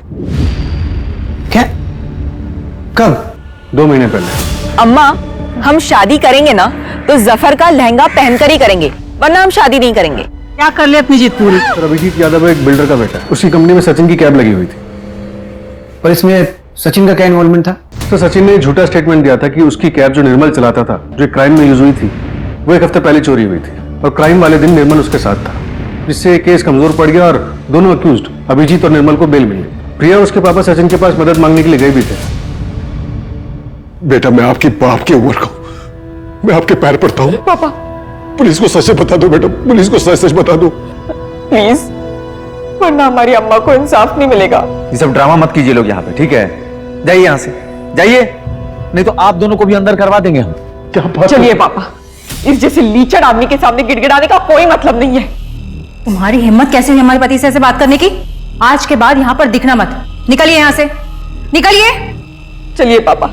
क्या? कब? 2 महीने पहले। अम्मा, हम शादी करेंगे ना तो जफर का लहंगा पहनकर ही करेंगे, वरना हम शादी नहीं करेंगे। क्या कर ले अपनी जीत पूरी। सर, अभिजीत यादव एक बिल्डर का बेटा है, उसकी कंपनी में सचिन की कैब लगी हुई थी। और इसमें सचिन का क्या इन्वॉल्वमेंट था? तो सचिन ने झूठा स्टेटमेंट दिया था कि उसकी कैब जो निर्मल चलाता था, जो क्राइम में यूज हुई थी, वो 1 हफ्ते पहले चोरी हुई थी और क्राइम वाले दिन निर्मल उसके साथ था, जिससे केस कमजोर पड़ गया और दोनों अक्यूज्ड अभिजीत और निर्मल को बेल मिल गई। प्रिया उसके पापा सचिन के पास मदद मांगने के लिए गए भी थे। बेटा, मैं आपकी बाप की उम्र का हूं, मैं आपके पैर पड़ता हूं। पापा पुलिस को सच बता दो बेटा, पुलिस को सच बता दो प्लीज, वरना हमारी अम्मा को इंसाफ नहीं मिलेगा। ये सब ड्रामा मत कीजिए लोग यहाँ पे, ठीक है? जाइए यहाँ से, जाइए, नहीं तो आप दोनों को भी अंदर करवा देंगे हम। क्या बात? चलिए पापा, इस जैसे लीचड़ आदमी के सामने गिड़गिड़ाने का कोई मतलब नहीं है। तुम्हारी हिम्मत कैसे हुई हमारे पति से ऐसे बात करने की? आज के बाद यहाँ पर दिखना मत। निकलिए यहाँ से, निकलिए। चलिए पापा।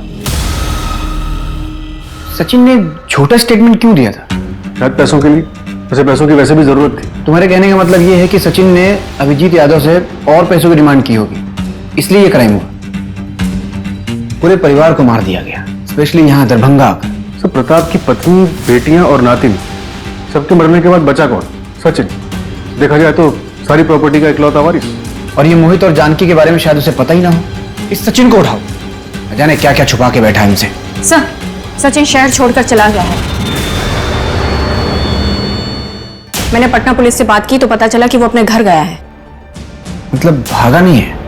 सचिन ने झूठा स्टेटमेंट क्यों दिया था? शायद पैसों के लिए, वैसे पैसों की वैसे भी जरूरत थी। तुम्हारे कहने का मतलब ये है कि सचिन ने अभिजीत यादव से और पैसों की डिमांड की होगी, इसलिए ये क्राइम हुआ। पूरे परिवार को मार दिया गया, स्पेशली यहाँ दरभंगा आकर। सर, प्रताप की पत्नी, बेटियां और नातिन, सबके मरने के बाद बचा कौन? सचिन। देखा जाए तो सारी प्रॉपर्टी का इकलौता वारिस। और ये मोहित और जानकी के बारे में शायद उसे पता ही ना हो। इस सचिन को उठाओ, न जाने क्या क्या छुपा के बैठा है इनसे। सर, सचिन शहर छोड़कर चला गया है। मैंने पटना पुलिस से बात की तो पता चला कि वो अपने घर गया है। मतलब भागा नहीं है?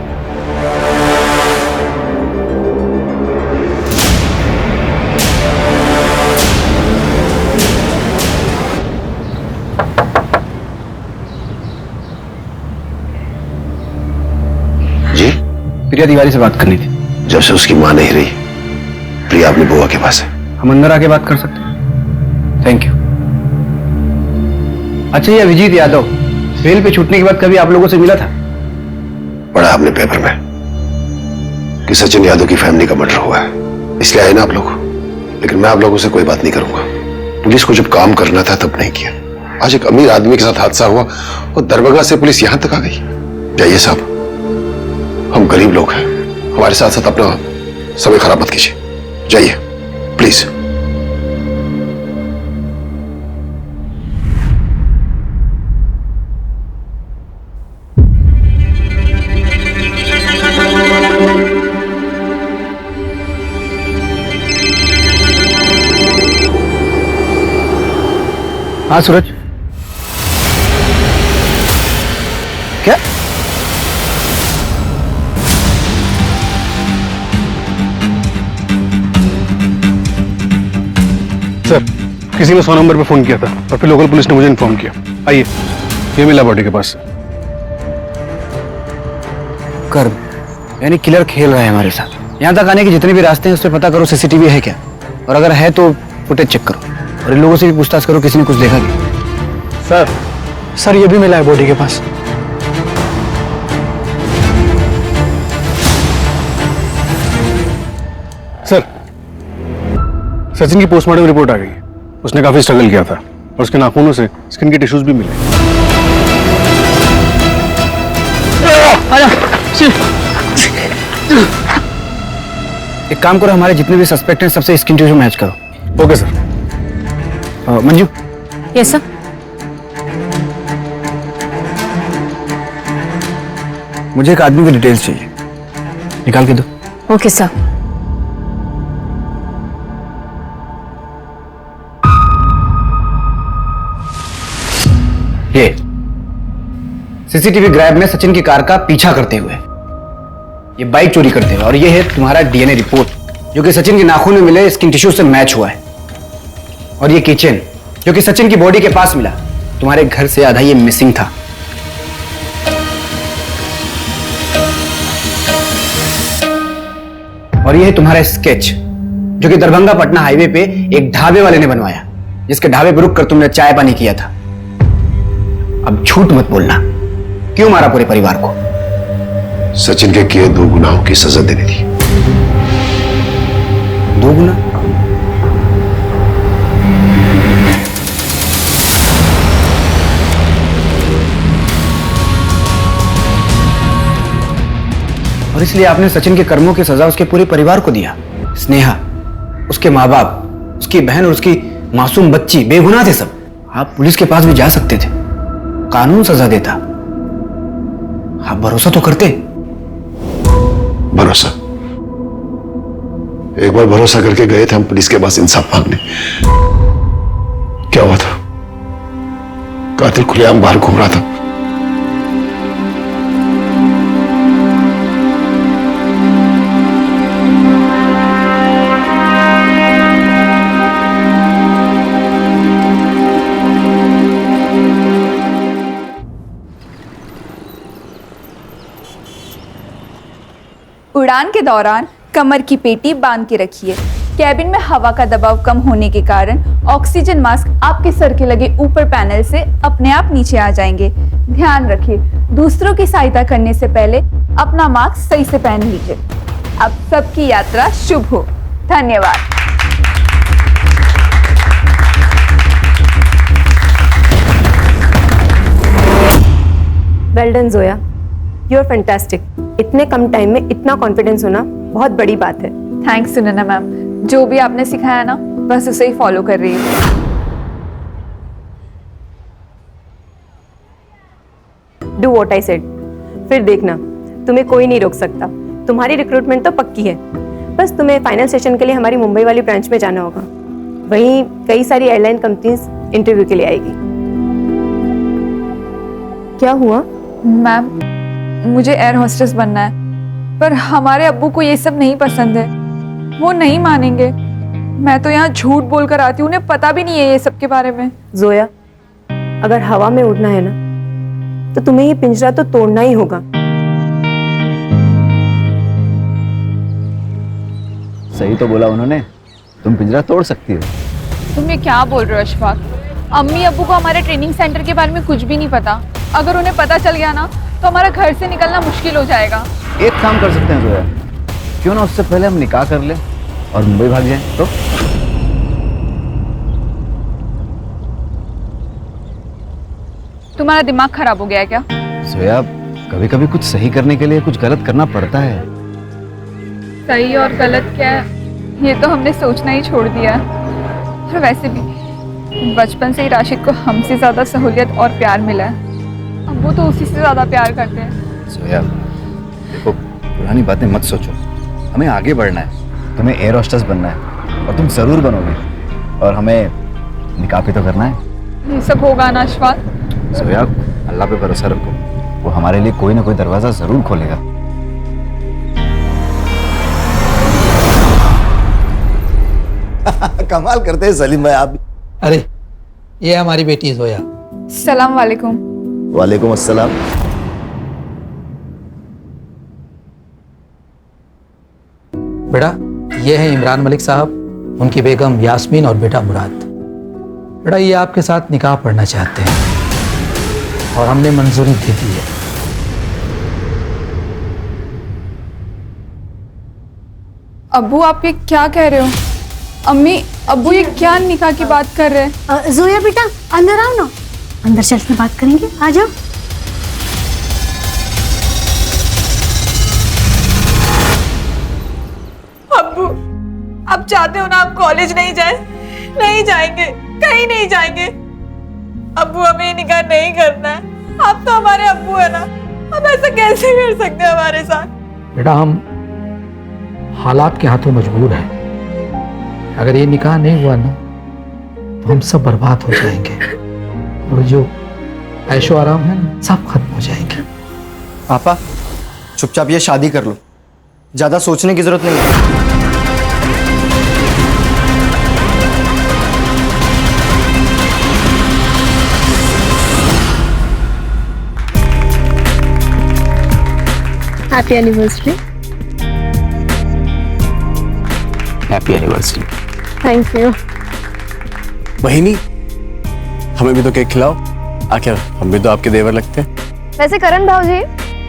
जी? प्रिया तिवारी से बात करनी थी। जब से उसकी मां नहीं रही, प्रिया अपनी बुआ के पास है। हम अंदर आके बात कर सकते हैं? Thank you. अच्छा, ये अभिजीत यादव बेल पे छूटने के बाद कभी आप लोगों से मिला था? पढ़ा आपने पेपर में कि सचिन यादव की फैमिली का मर्डर हुआ है, इसलिए आए ना आप लोग। लेकिन मैं आप लोगों से कोई बात नहीं करूंगा। पुलिस को जब काम करना था तब नहीं किया। आज एक अमीर आदमी के साथ हादसा हुआ और दरभंगा से पुलिस यहां तक आ गई। जाइए साहब, हम गरीब लोग हैं, हमारे साथ साथ अपना समय खराब मत कीजिए। जाइए प्लीज। हाँ सूरज, क्या? सर, किसी ने 100 नंबर पे फोन किया था और फिर लोकल पुलिस ने मुझे इन्फॉर्म किया। आइए, ये मिला बॉडी के पास। कर, यानी किलर खेल रहा है हमारे साथ। यहाँ तक आने के जितने भी रास्ते हैं उस पर पता करो सीसीटीवी है क्या, और अगर है तो फुटेज चेक करो, और इन लोगों से भी पूछताछ करो किसी ने कुछ देखा क्या। सर ये भी मिला है बॉडी के पास। सर, सचिन की पोस्टमार्टम रिपोर्ट आ गई। उसने काफी स्ट्रगल किया था और उसके नाखूनों से स्किन के टिश्यूज भी मिले। एक काम करो, हमारे जितने भी सस्पेक्ट हैं सबसे स्किन टिश्यू मैच करो। Okay sir. Manju. Yes sir. मुझे एक आदमी की डिटेल्स चाहिए, निकाल के दो। Okay sir. ये सीसीटीवी ग्रैब में सचिन की कार का पीछा करते हुए, ये बाइक चोरी करते हुए, और ये है तुम्हारा डीएनए रिपोर्ट जो कि सचिन के नाखून में मिले स्किन टिश्यू से मैच हुआ है, और ये किचन जो कि सचिन की बॉडी के पास मिला, तुम्हारे घर से आधा ये मिसिंग था। और ये है तुम्हारा स्केच जो कि दरभंगा पटना हाईवे पे एक ढाबे वाले ने बनवाया, जिसके ढाबे पर रुककर तुमने चाय पानी किया था। अब झूठ मत बोलना, क्यों मारा पूरे परिवार को? सचिन के किए 2 गुनाहों की सजा देनी थी। 2 गुना? और इसलिए आपने सचिन के कर्मों की सजा उसके पूरे परिवार को दिया। स्नेहा, उसके माँ बाप, उसकी बहन और उसकी मासूम बच्ची बेगुनाह थे सब। आप पुलिस के पास भी जा सकते थे, कानून सजा देता। आप भरोसा तो करते। भरोसा? एक बार भरोसा करके गए थे हम पुलिस के पास इंसाफ मांगने। क्या हुआ था? कातिल खुलेआम बाहर घूम रहा था। उड़ान के दौरान कमर की पेटी बांध के रखिए। कैबिन में हवा का दबाव कम होने के कारण ऑक्सीजन मास्क आपके सर के लगे ऊपर पैनल से अपने आप नीचे आ जाएंगे। ध्यान रखिए, दूसरों की सहायता करने से पहले अपना मास्क सही से पहन लीजिए। अब सबकी यात्रा शुभ हो। धन्यवाद। Well done Zoya, you are fantastic. इतने कम टाइम में इतना कॉन्फिडेंस होना बहुत बड़ी बात है। थैंक्स सुनैना मैम, जो भी आपने सिखाया ना बस उसे ही फॉलो कर रही हूँ। Do what I said. फिर देखना, तुम्हें कोई नहीं रोक सकता। तुम्हारी रिक्रूटमेंट तो पक्की है, बस तुम्हें फाइनल सेशन के लिए हमारी मुंबई वाली ब्रांच में जाना होगा। वहीं कई सारी एयरलाइन कंपनीज इंटरव्यू के लिए आएगी। क्या हुआ? मैम, मुझे एयर होस्टेस बनना है, पर हमारे अब्बू को ये सब नहीं पसंद है। वो नहीं मानेंगे। मैं तो यहाँ झूठ बोलकर आती हूँ, उन्हें पता भी नहीं है ये सब के बारे में। जोया, अगर हवा में उड़ना है ना, तो तुम्हें ये पिंजरा तो तोड़ना ही होगा। सही तो बोला उन्होंने, तुम पिंजरा तोड़ सकती हो। तुम ये क्या बोल रहे हो अशफाक? अम्मी अब्बू को हमारे ट्रेनिंग सेंटर के बारे में कुछ भी नहीं पता। अगर उन्हें पता चल गया ना तो हमारा घर से निकलना मुश्किल हो जाएगा। एक काम कर सकते हैं जोया, क्यों ना उससे पहले हम निकाह कर लें और मुंबई भाग जाएं? तो तुम्हारा दिमाग खराब हो गया है क्या? जोया, कभी कभी कुछ सही करने के लिए कुछ गलत करना पड़ता है। सही और गलत क्या है ये तो हमने सोचना ही छोड़ दिया है। और वैसे भी बचपन से ही राशिद को हमसे ज्यादा सहूलियत और प्यार मिला है। अब वो तो उसी से ज्यादा प्यार करते हैं। जोया, देखो, पुरानी बातें मत सोचो, हमें आगे बढ़ना है। तुम्हें एयर होस्टेस बनना है और तुम जरूर बनोगे, और हमें निकाह भी तो करना है। ये सब होगा ना अशफाक? जोया, अल्लाह पे भरोसा रखो, वो हमारे लिए कोई ना कोई दरवाजा जरूर खोलेगा। कमाल करते हैं सलीम भाई आप भी। अरे ये हमारी बेटी जोया। सलाम वालेकुम। वालेकुम अस्सलाम। बेटा, ये है इमरान मलिक साहब, उनकी बेगम यास्मीन और बेटा मुराद। बेटा, ये आपके साथ निकाह पढ़ना चाहते हैं और हमने मंजूरी दे दी है। अब्बू, आप ये क्या कह रहे हो? अम्मी अब्बू ये क्या निकाह की बात कर रहे हैं? जोया बेटा, अंदर आओ ना, अंदर चल के बात करेंगे, आ जाओ। अब्बू, आप चाहते हो ना आप कॉलेज नहीं जाए? नहीं जाएंगे, कहीं नहीं जाएंगे। अब्बू, हमें ये निकाह नहीं करना है। आप तो हमारे अब्बू है ना, अब ऐसा कैसे कर सकते हैं हमारे साथ? बेटा, हम हालात के हाथों मजबूर हैं। अगर ये निकाह नहीं हुआ ना तो हम सब बर्बाद हो जाएंगे, और जो ऐशो आराम है ना सब खत्म हो जाएंगे। पापा, चुपचाप ये शादी कर लो, ज्यादा सोचने की जरूरत नहीं है। Happy anniversary. Happy anniversary. Thank you. बहिनी, हमें भी तो केक खिलाओ। आखिर हम भी तो आपके देवर लगते हैं। वैसे करण भाऊजी,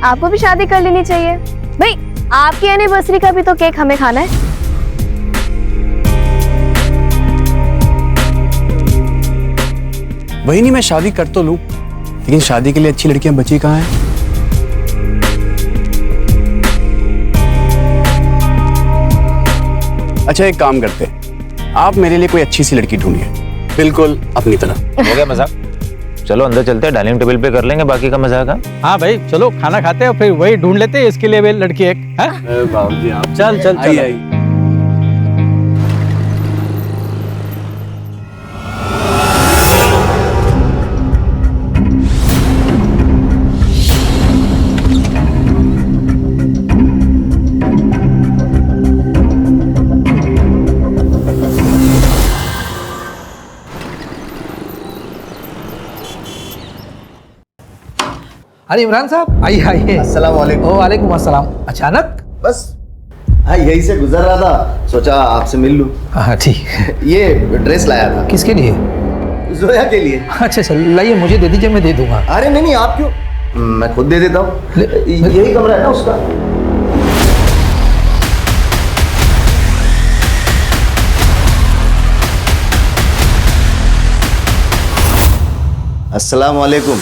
आपको भी शादी कर लेनी चाहिए भाई। आपकी एनिवर्सरी का भी तो केक हमें खाना है। बहिनी, मैं शादी कर तो लूं, लेकिन शादी के लिए अच्छी लड़कियां बची कहाँ हैं? अच्छा, एक काम करते हैं, आप मेरे लिए कोई अच्छी सी लड़की ढूंढिए, बिल्कुल अपनी तरह। हो गया मजाक? चलो अंदर चलते हैं, डाइनिंग टेबल पे कर लेंगे बाकी का मजाक। हाँ भाई चलो खाना खाते हैं और फिर वही ढूंढ लेते हैं इसके लिए भी लड़की एक। बाबूजी आप चल चल चल। आई। अरे इमरान साहब आइए आइए। अस्सलाम वालेकुम। वालेकुम अस्सलाम। अचानक? बस हाँ, यही से गुजर रहा था, सोचा आपसे मिल लूं। हाँ ठीक। ये ड्रेस लाया था। किसके लिए? जोया के लिए। अच्छा चल लाइए, मुझे दे दीजिए, मैं दे दूंगा। अरे नहीं नहीं, आप क्यों, मैं खुद दे देता हूँ। यही कमरा है ना उसका। अस्सलाम वालेकुम।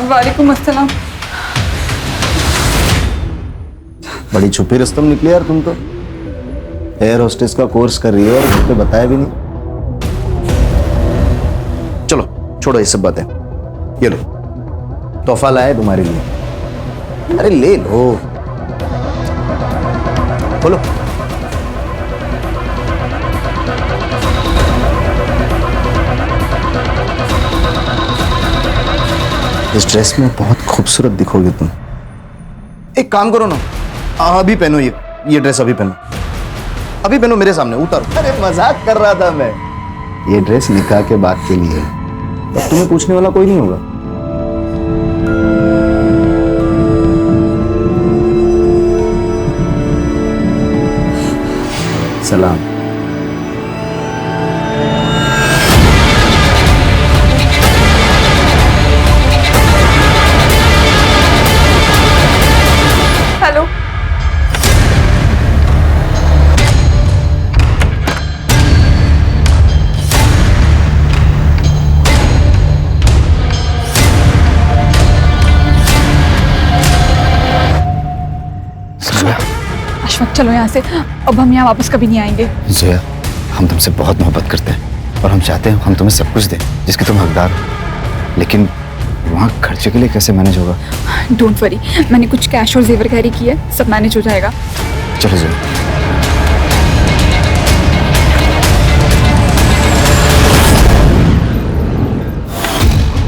वालेकुम अस्सलाम। बड़ी छुपी रुस्तम निकली यार तुम तो। एयर होस्टेस का कोर्स कर रही है और मुझे बताया भी नहीं। चलो छोड़ो ये सब बातें, ये लो तोहफा लाया तुम्हारे लिए। अरे ले लो, बोलो। इस ड्रेस में बहुत खूबसूरत दिखोगे तुम। एक काम करो ना, अभी पहनो ये ड्रेस, अभी पहनो, अभी पहनो मेरे सामने, उतारो। अरे मजाक कर रहा था मैं। ये ड्रेस निकाह के बाद के लिए है, अब तुम्हें पूछने वाला कोई नहीं होगा। सलाम। हेलो। अशफाक चलो यहाँ से, अब हम यहाँ वापस कभी नहीं आएंगे। जोया, हम तुमसे बहुत मोहब्बत करते हैं और हम चाहते हैं हम तुम्हें सब कुछ दें जिसके तुम हकदार हो, लेकिन वहाँ खर्चे के लिए कैसे मैनेज होगा? डोंट वरी, मैंने कुछ कैश और जेवर कैरी किए, सब मैनेज हो जाएगा। चलो जोया।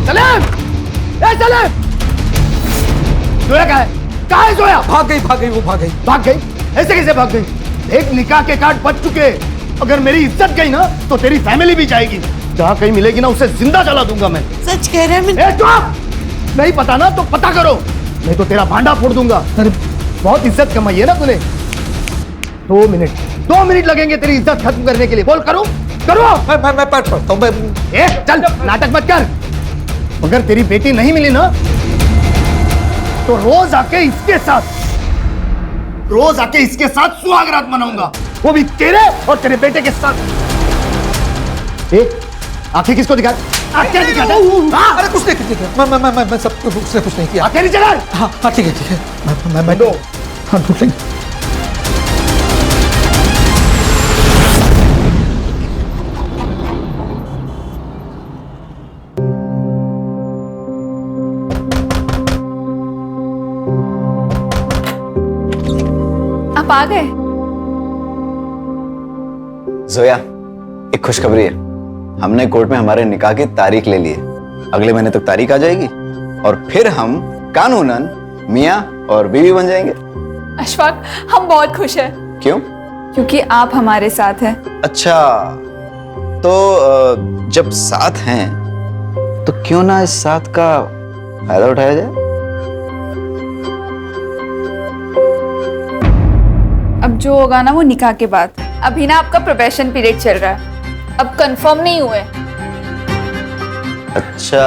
सलेम! ए सलेम! जोया कहाँ है? कहाँ है जोया? भाग गई वो भाग गई। भाग गई? ऐसे कैसे भाग गई? एक निकाह के कार्ड बच चुके, अगर मेरी इज्जत गई ना तो तेरी फैमिली भी जाएगी। जहाँ कहीं मिलेगी ना उसे जिंदा जला दूंगा मैं। सच कह रहे हैं? चुप! नहीं पता ना तो पता करो, नहीं तो तेरा भांडा फोड़ दूंगा। अरे बहुत इज्जत कमाई है ना तूने। 2 मिनट लगेंगे तेरी इज्जत खत्म करने के लिए। बोल करो करो। मैं पढ़ता हूँ। चल नाटक मत कर। अगर तेरी बेटी नहीं मिली ना तो रोज आके इसके साथ सुहागरात मनाऊंगा, वो भी तेरे और तेरे बेटे के साथ। आंखें किसको दिखा? आंखें दिखा। अरे कुछ नहीं, मैं सब उसने कुछ नहीं किया। आंखें नीचे कर। हाँ ठीक है। मैं दो। हाँ ढूंढ लेंगे। आप आ गए? जोया, एक खुशखबरी है, हमने कोर्ट में हमारे निकाह की तारीख ले ली है। अगले महीने तक तारीख आ जाएगी और फिर हम कानूनन मियाँ और बीवी बन जाएंगे। अशफाक, हम बहुत खुश हैं। क्यों? क्योंकि आप हमारे साथ हैं। अच्छा, तो जब साथ हैं तो क्यों ना इस साथ का फायदा उठाया जाए? जो होगा ना वो निकाह के बाद। अभी ना आपका प्रोबेशन पीरियड चल रहा है, अब कंफर्म नहीं हुए। अच्छा,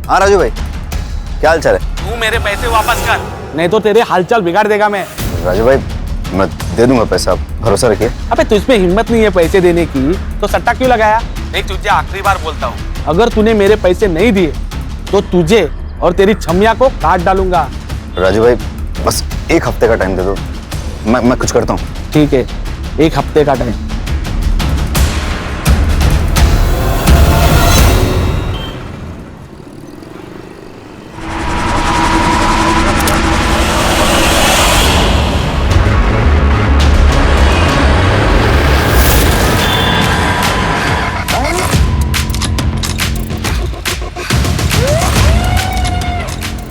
हाँ राजू भाई, क्या हाल चाल है? तू मेरे पैसे वापस कर, नहीं तो तेरे हालचाल बिगाड़ देगा मैं। राजू भाई, मैं दे दूंगा पैसा, भरोसा रखिए। अबे तुझ में हिम्मत नहीं है पैसे देने की तो सट्टा क्यों लगाया? देख तुझे आखिरी बार बोलता हूँ, अगर तूने मेरे पैसे नहीं दिए तो तुझे और तेरी छमिया को काट डालूंगा। राजू भाई, बस एक हफ्ते का टाइम दे दो, मैं कुछ करता हूँ। ठीक है, एक हफ्ते का टाइम।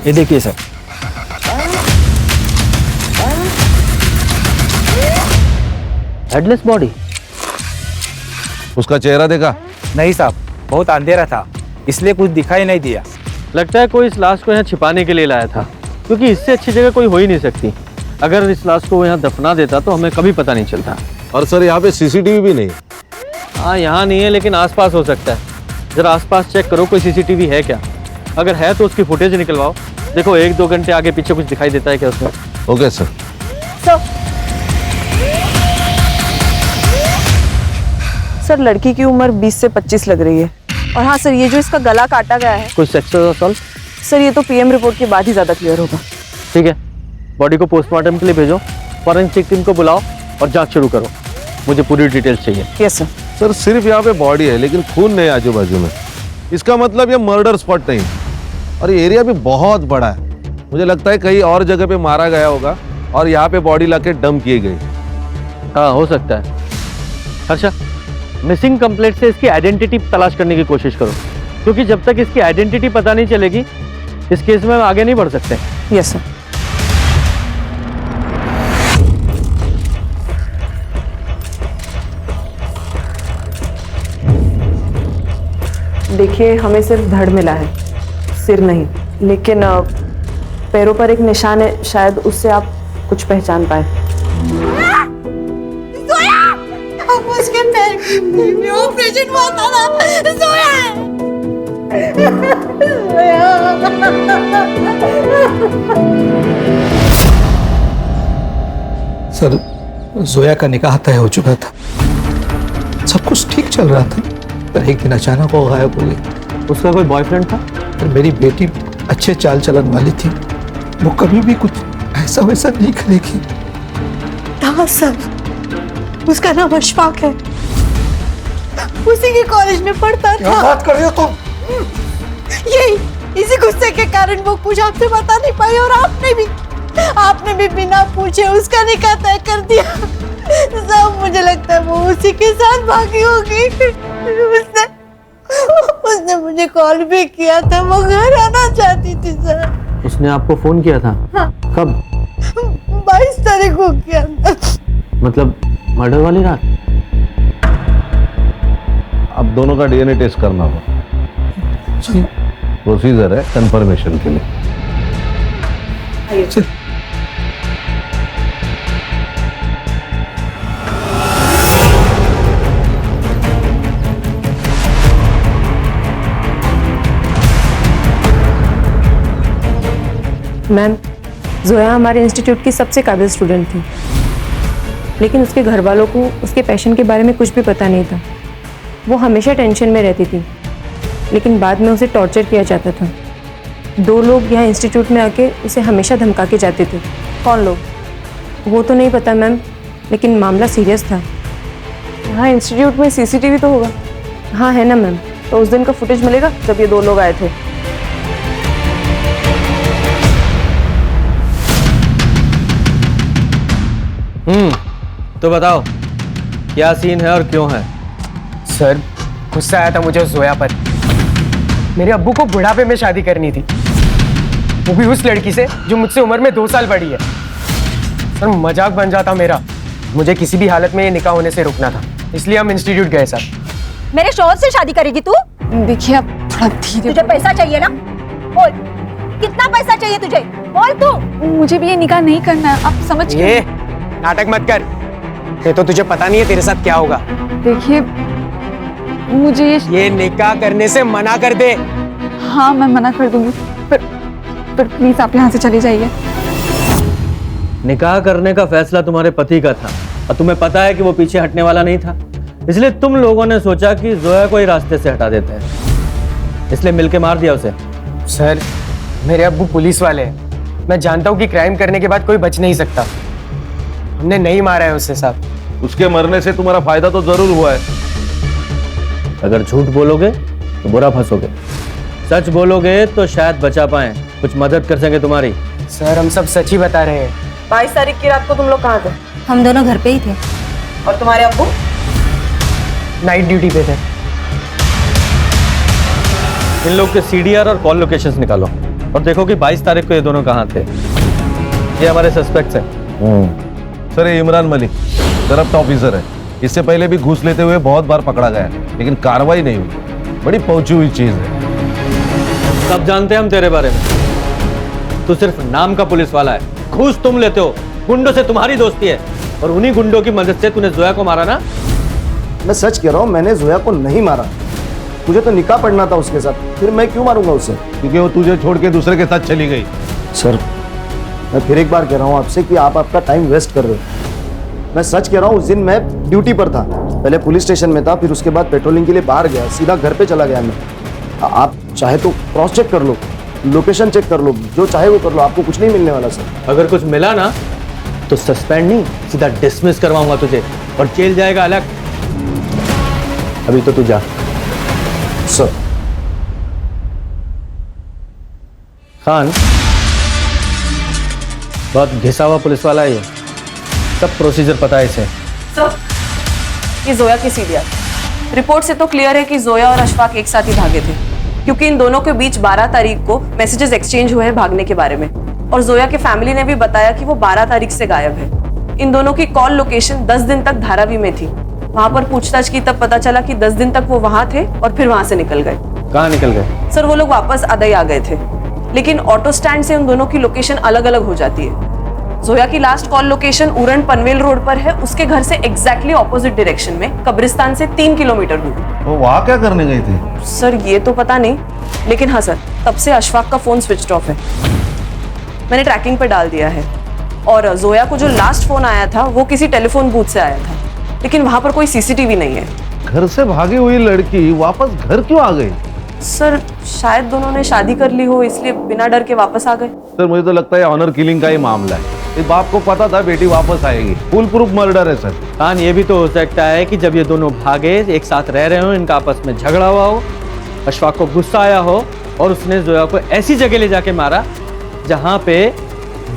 ये देखिए सर, हेडलेस बॉडी। उसका चेहरा देखा? नहीं साहब, बहुत अंधेरा था इसलिए कुछ दिखाई नहीं दिया। लगता है कोई इस लाश को यहाँ छिपाने के लिए लाया था, क्योंकि इससे अच्छी जगह कोई हो ही नहीं सकती। अगर इस लाश को यहाँ दफना देता तो हमें कभी पता नहीं चलता। और सर यहाँ पे सीसीटीवी भी नहीं। हाँ, यहाँ नहीं है लेकिन आसपास हो सकता है। जरा आसपास चेक करो, कोई सीसीटीवी है क्या? अगर है तो उसकी फुटेज निकलवाओ। देखो 1-2 घंटे आगे पीछे कुछ दिखाई देता है क्या उसमें? Okay sir. सर लड़की की उम्र 20 से 25 लग रही है। और हाँ सर, ये जो इसका गला काटा गया है, कोई सेक्सुअल असॉल्ट? सर ये तो पीएम रिपोर्ट के बाद ही ज्यादा क्लियर होगा। ठीक है, बॉडी को पोस्टमार्टम के लिए भेजो, फॉरेंसिक टीम को बुलाओ और जांच शुरू करो। मुझे पूरी डिटेल्स चाहिए। Yes sir. सर सिर्फ यहाँ पे बॉडी है लेकिन खून नहीं आजू बाजू में, इसका मतलब ये मर्डर स्पॉट नहीं। और ये एरिया भी बहुत बड़ा है, मुझे लगता है कहीं और जगह पे मारा गया होगा और यहाँ पे बॉडी लाके डंप की गई। हाँ, हो सकता है। अच्छा, मिसिंग कंप्लेंट से इसकी आइडेंटिटी तलाश करने की कोशिश करो, क्योंकि जब तक इसकी आइडेंटिटी पता नहीं चलेगी इस केस में हम आगे नहीं बढ़ सकते। Yes sir. देखिए, हमें सिर्फ धड़ मिला है, सिर नहीं। लेकिन पैरों पर एक निशान है, शायद उससे आप कुछ पहचान पाए। उसके पैर में ऑपरेशन हुआ था ना, सर, जोया का निकाह तय हो चुका था, सब कुछ ठीक चल रहा था, पर एक दिन अचानक वो गायब हो गई। उसका कोई बॉयफ्रेंड था? पर मेरी बेटी अच्छे चाल चलन वाली थी, वो कभी भी कुछ ऐसा वैसा नहीं करेगी। हाँ सर, उसका नाम अशफाक है, उसी के कॉलेज में पढ़ता था। क्या बात कर रही हो तुम? यही इसी गुस्से के कारण वो कुछ आपसे बता नहीं पाई और आपने भी बिना पूछे उसका निकाह तय कर दिया। सब मुझे लगता है वो उसी के साथ भागी होगी। उसने मुझे कॉल भी किया था, वो घर आना चाहती थी सर। उसने आपको फोन किया था? हाँ। कब? 22 तारीख को किया था। मतलब मर्डर वाली रात? अब दोनों का डीएनए टेस्ट करना होगा, प्रोसीजर है कंफर्मेशन के लिए। मैम, जोया हमारे इंस्टीट्यूट की सबसे काबिल स्टूडेंट थी, लेकिन उसके घर वालों को उसके पैशन के बारे में कुछ भी पता नहीं था। वो हमेशा टेंशन में रहती थी, लेकिन बाद में उसे टॉर्चर किया जाता था। 2 लोग यहाँ इंस्टीट्यूट में आके उसे हमेशा धमका के जाते थे। कौन लोग? वो तो नहीं पता मैम, लेकिन मामला सीरियस था। यहाँ इंस्टीट्यूट में सीसीटीवी तो होगा? हाँ है ना मैम। तो उस दिन का फुटेज मिलेगा जब ये 2 लोग आए थे? तो बताओ क्या सीन है और क्यों है? सर, गुस्सा आया था मुझे उस जोया पर। मेरे अब्बू को बुढ़ापे में शादी करनी थी, वो भी उस लड़की से जो मुझसे उम्र में 2 साल बड़ी है। सर मजाक बन जाता मेरा। मुझे किसी भी हालत में ये निकाह होने से रुकना था, इसलिए हम इंस्टीट्यूट गए सर। मेरे शौहर से शादी करेगी तू? देखिए आप थोड़ा धीरे। तुझे पैसा चाहिए ना? बोल, कितना पैसा चाहिए तुझे? बोल तू। मुझे भी ये निकाह नहीं करना है, आप समझ ये नाटक मत कर, ये तो तुझे पता नहीं है तेरे साथ क्या होगा। देखिए मुझे ये निकाह करने से मना कर दे। हाँ मैं मना कर दूंगी, पर प्लीज आप यहाँ से चले जाइए। निकाह करने का फैसला तुम्हारे पति का था और तुम्हें पता है कि वो पीछे हटने वाला नहीं था, इसलिए तुम लोगों ने सोचा कि जोया को ही रास्ते से हटा देते हैं, इसलिए मिलके मार दिया उसे। सर मेरे अब्बू पुलिस वाले हैं, मैं जानता हूँ कि क्राइम करने के बाद कोई बच नहीं सकता। हमने नहीं मारा है उससे साहब। उसके मरने से तुम्हारा फायदा तो जरूर हुआ है। अगर झूठ बोलोगे तो बुरा फंसोगे, सच बोलोगे तो शायद बचा पाए, कुछ मदद कर सके तुम्हारी। सर हम सब सच ही बता रहे हैं। 22 तारीख की रात को तुम लोग कहाँ थे? हम दोनों घर पे ही थे। और तुम्हारे अब्बू? नाइट ड्यूटी पे थे। इन लोग के CDR और कॉल लोकेशंस निकालो और देखो कि 22 तारीख को ये दोनों कहाँ थे। ये हमारे सस्पेक्ट्स हैं। सर ये इमरान मलिक करप्ट ऑफिसर है, इससे पहले भी घूस लेते हुए बहुत बार पकड़ा गया है, लेकिन कार्रवाई नहीं हुई। बड़ी पहुंची हुई चीज है। सब जानते हैं हम तेरे बारे में, तू सिर्फ नाम का पुलिस वाला है। घूस तुम लेते हो, गुंडों से तुम्हारी दोस्ती है और उन्हीं गुंडों की मदद से तूने जोया को मारा ना। मैं सच कह रहा हूँ, मैंने जोया को नहीं मारा। मुझे तो निकाह पढ़ना था उसके साथ, फिर मैं क्यों मारूंगा उसे? क्योंकि वो तुझे छोड़ के दूसरे के साथ चली गई। सर मैं फिर एक बार कह रहा हूँ आपसे कि आप आपका टाइम वेस्ट कर रहे हो। मैं सच कह रहा हूँ, उस दिन मैं ड्यूटी पर था, पहले पुलिस स्टेशन में था, फिर उसके बाद पेट्रोलिंग के लिए बाहर गया, सीधा घर पे चला गया मैं। आप चाहे तो क्रॉस चेक कर लो, लोकेशन चेक कर लो, जो चाहे वो कर लो, आपको कुछ नहीं मिलने वाला सर। अगर कुछ मिला ना तो सस्पेंड नहीं, सीधा डिसमिस करवाऊंगा तुझे और जेल जाएगा अलग। अभी तो तू जा। सर खान बहुत घिसा हुआ पुलिस वाला है, ये सब प्रोसीजर पता है इसे। सर ये जोया की CDR रिपोर्ट से तो क्लियर है कि जोया और अशफाक एक साथ ही भागे थे, क्योंकि इन दोनों के बीच 12 तारीख को मैसेजेस एक्सचेंज हुए हैं भागने के बारे में, और जोया के फैमिली ने भी बताया कि वो 12 तारीख से गायब है। इन दोनों की कॉल लोकेशन 10 दिन तक धारावी में थी। वहां पर पूछताछ की तब पता चला कि 10 दिन तक वो वहां थे और फिर वहां से निकल गए। कहाँ निकल गए? सर वो लोग वापस अदई आ गए थे, लेकिन ऑटो स्टैंड से उन दोनों की लोकेशन अलग अलग हो जाती है। जोया की last call location Uran Panvel road पर है, उसके घर से एग्जैक्टली ऑपोजिट डायरेक्शन में, कब्रिस्तान से 3 किलोमीटर दूर। वो वहां क्या करने गई थी? सर ये तो पता नहीं, लेकिन हाँ सर तब से अशफाक का फोन स्विच ऑफ है। मैंने ट्रैकिंग पे डाल दिया है, और जोया को जो लास्ट फोन आया था वो किसी टेलीफोन बूथ से आया था, लेकिन वहां पर कोई CCTV नहीं है। घर से भागी हुई लड़की वापस घर क्यों आ गई? सर शायद दोनों ने शादी कर ली हो, इसलिए बिना डर के वापस आ गए। सर मुझे तो लगता है ऑनर किलिंग का ही मामला है। इस बाप को पता था बेटी वापस आएगी, फुल प्रूफ मर्डर है सर। खान ये भी तो हो सकता है कि जब ये दोनों भागे, एक साथ रह रहे हो, इनका आपस में झगड़ा हुआ हो, अशफाक को गुस्सा आया हो और उसने जोया को ऐसी जगह ले जाके मारा जहां पे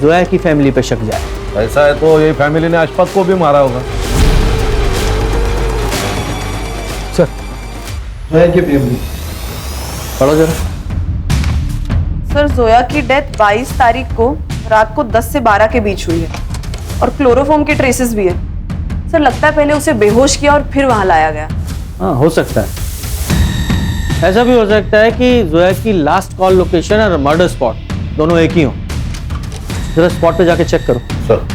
जोया की फैमिली पे शक जाए। ऐसा है तो ये फैमिली ने अशफाक को भी मारा होगा। सर पढ़ो जरा। सर जोया की डेथ 22 तारीख को रात को 10 से 12 के बीच हुई है, और क्लोरोफॉर्म के ट्रेसेस भी है। सर लगता है पहले उसे बेहोश किया और फिर वहां लाया गया। हाँ हो सकता है। ऐसा भी हो सकता है कि जोया की लास्ट कॉल लोकेशन और मर्डर स्पॉट दोनों एक ही हो। जरा स्पॉट पे जाके चेक करो। सर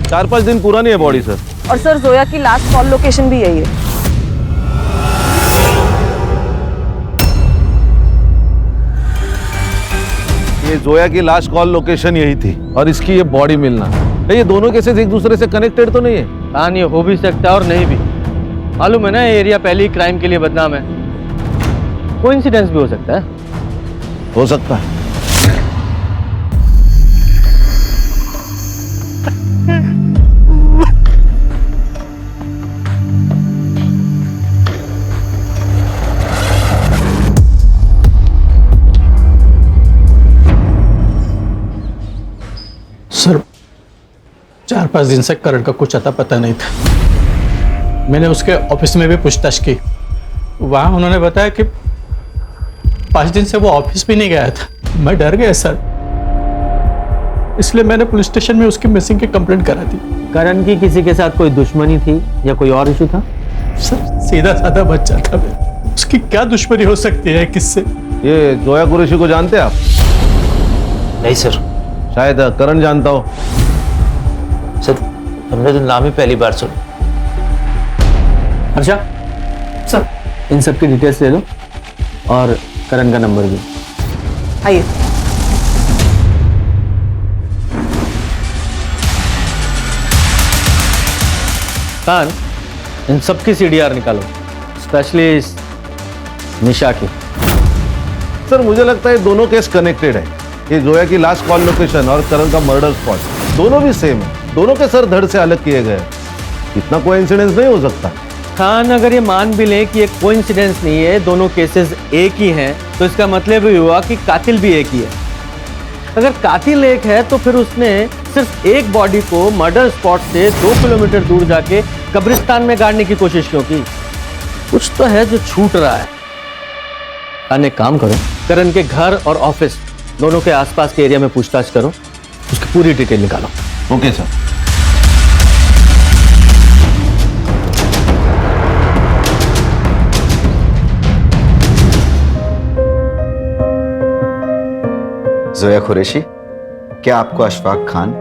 चार 5 दिन पुरानी है बॉडी सर। और सर जोया की लास्ट कॉल लोकेशन भी यही है। ये जोया की लास्ट कॉल लोकेशन यही थी और इसकी ये बॉडी मिलना, ये दोनों केसेस एक दूसरे से कनेक्टेड तो नहीं है? हाँ ये हो भी सकता है और नहीं भी। मालूम है ना ये एरिया पहले ही क्राइम के लिए बदनाम है। कोइंसिडेंस भी हो सकता है। हो सकता है। 4-5 दिन से करण का कुछ अता पता नहीं था। मैंने उसके ऑफिस में भी पूछताछ की, वहां उन्होंने बताया कि 5 दिन से वो ऑफिस भी नहीं गया था। मैं डर गया सर, इसलिए मैंने पुलिस स्टेशन में उसकी मिसिंग की कंप्लेंट करा दी। करण की किसी के साथ कोई दुश्मनी थी या कोई और इशू था? सर सीधा साधा बच्चा था मैं, उसकी क्या दुश्मनी हो सकती है किससे? ये जोया कुरैशी को जानते हैं आप? नहीं सर। शायद करण जानता हो। सर हमने तो नाम ही पहली बार सुना। अच्छा सर, इन सब की डिटेल्स ले लो और करण का नंबर भी। आइए। खान, इन सब की सीडीआर निकालो, स्पेशली निशा की। सर मुझे लगता है दोनों केस कनेक्टेड है। ये जोया की लास्ट कॉल लोकेशन और करण का मर्डर स्पॉट दोनों भी सेम है। दोनों के सर धड़ से अलग किए गए। इतना कोइंसिडेंस नहीं हो सकता। खान, अगर ये मान भी लें कि एक कोइंसिडेंस नहीं है, दोनों केसेस एक ही हैं, तो इसका मतलब ये हुआ कि कातिल भी एक ही है। अगर कातिल एक है तो फिर उसने सिर्फ एक बॉडी को मर्डर स्पॉट से 2 किलोमीटर दूर जाके कब्रिस्तान में गाड़ने की कोशिश क्यों की? कुछ तो है जो छूट रहा है। अन्य काम करो, करण के घर और ऑफिस दोनों के आसपास के एरिया में पूछताछ करो, उसकी पूरी डिटेल निकालो। Okay sir. जोया कुरैशी, क्या आपको अशफाक खान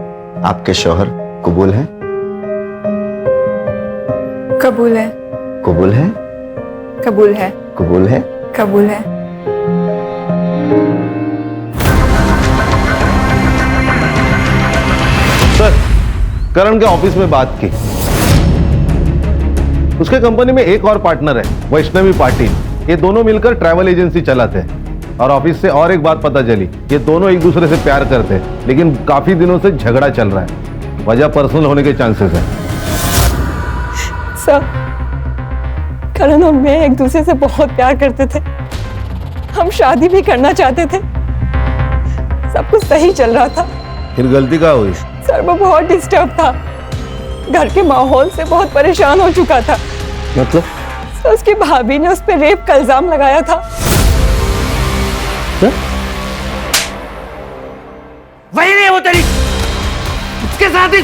आपके शौहर कबूल है? कबूल है। कबूल है? कबूल है। कबूल है? कबूल है। सर, करण के ऑफिस में बात की। उसके कंपनी में एक और पार्टनर है, वैष्णवी पाटिल। ये दोनों मिलकर ट्रैवल एजेंसी चलाते हैं। और ऑफिस से और एक बात पता चली, ये दोनों एक दूसरे से प्यार करते हैं, लेकिन काफी दिनों से झगड़ा चल रहा है। वजह पर्सनल होने के चांसेस है। सर, करण और मैं एक दूसरे से बहुत प्यार करते थे। हम शादी भी करना चाहते थे। सब कुछ सही चल रहा था। फिर गलती क्या हुई? सर वो बहुत डिस्टर्ब था, घर के माहौल से बहुत परेशान हो चुका था। मतलब? सर उसकी भाभी ने उस पर रेप का इल्जाम लगाया था। वही नहीं वो तेरी, उसके साथ ही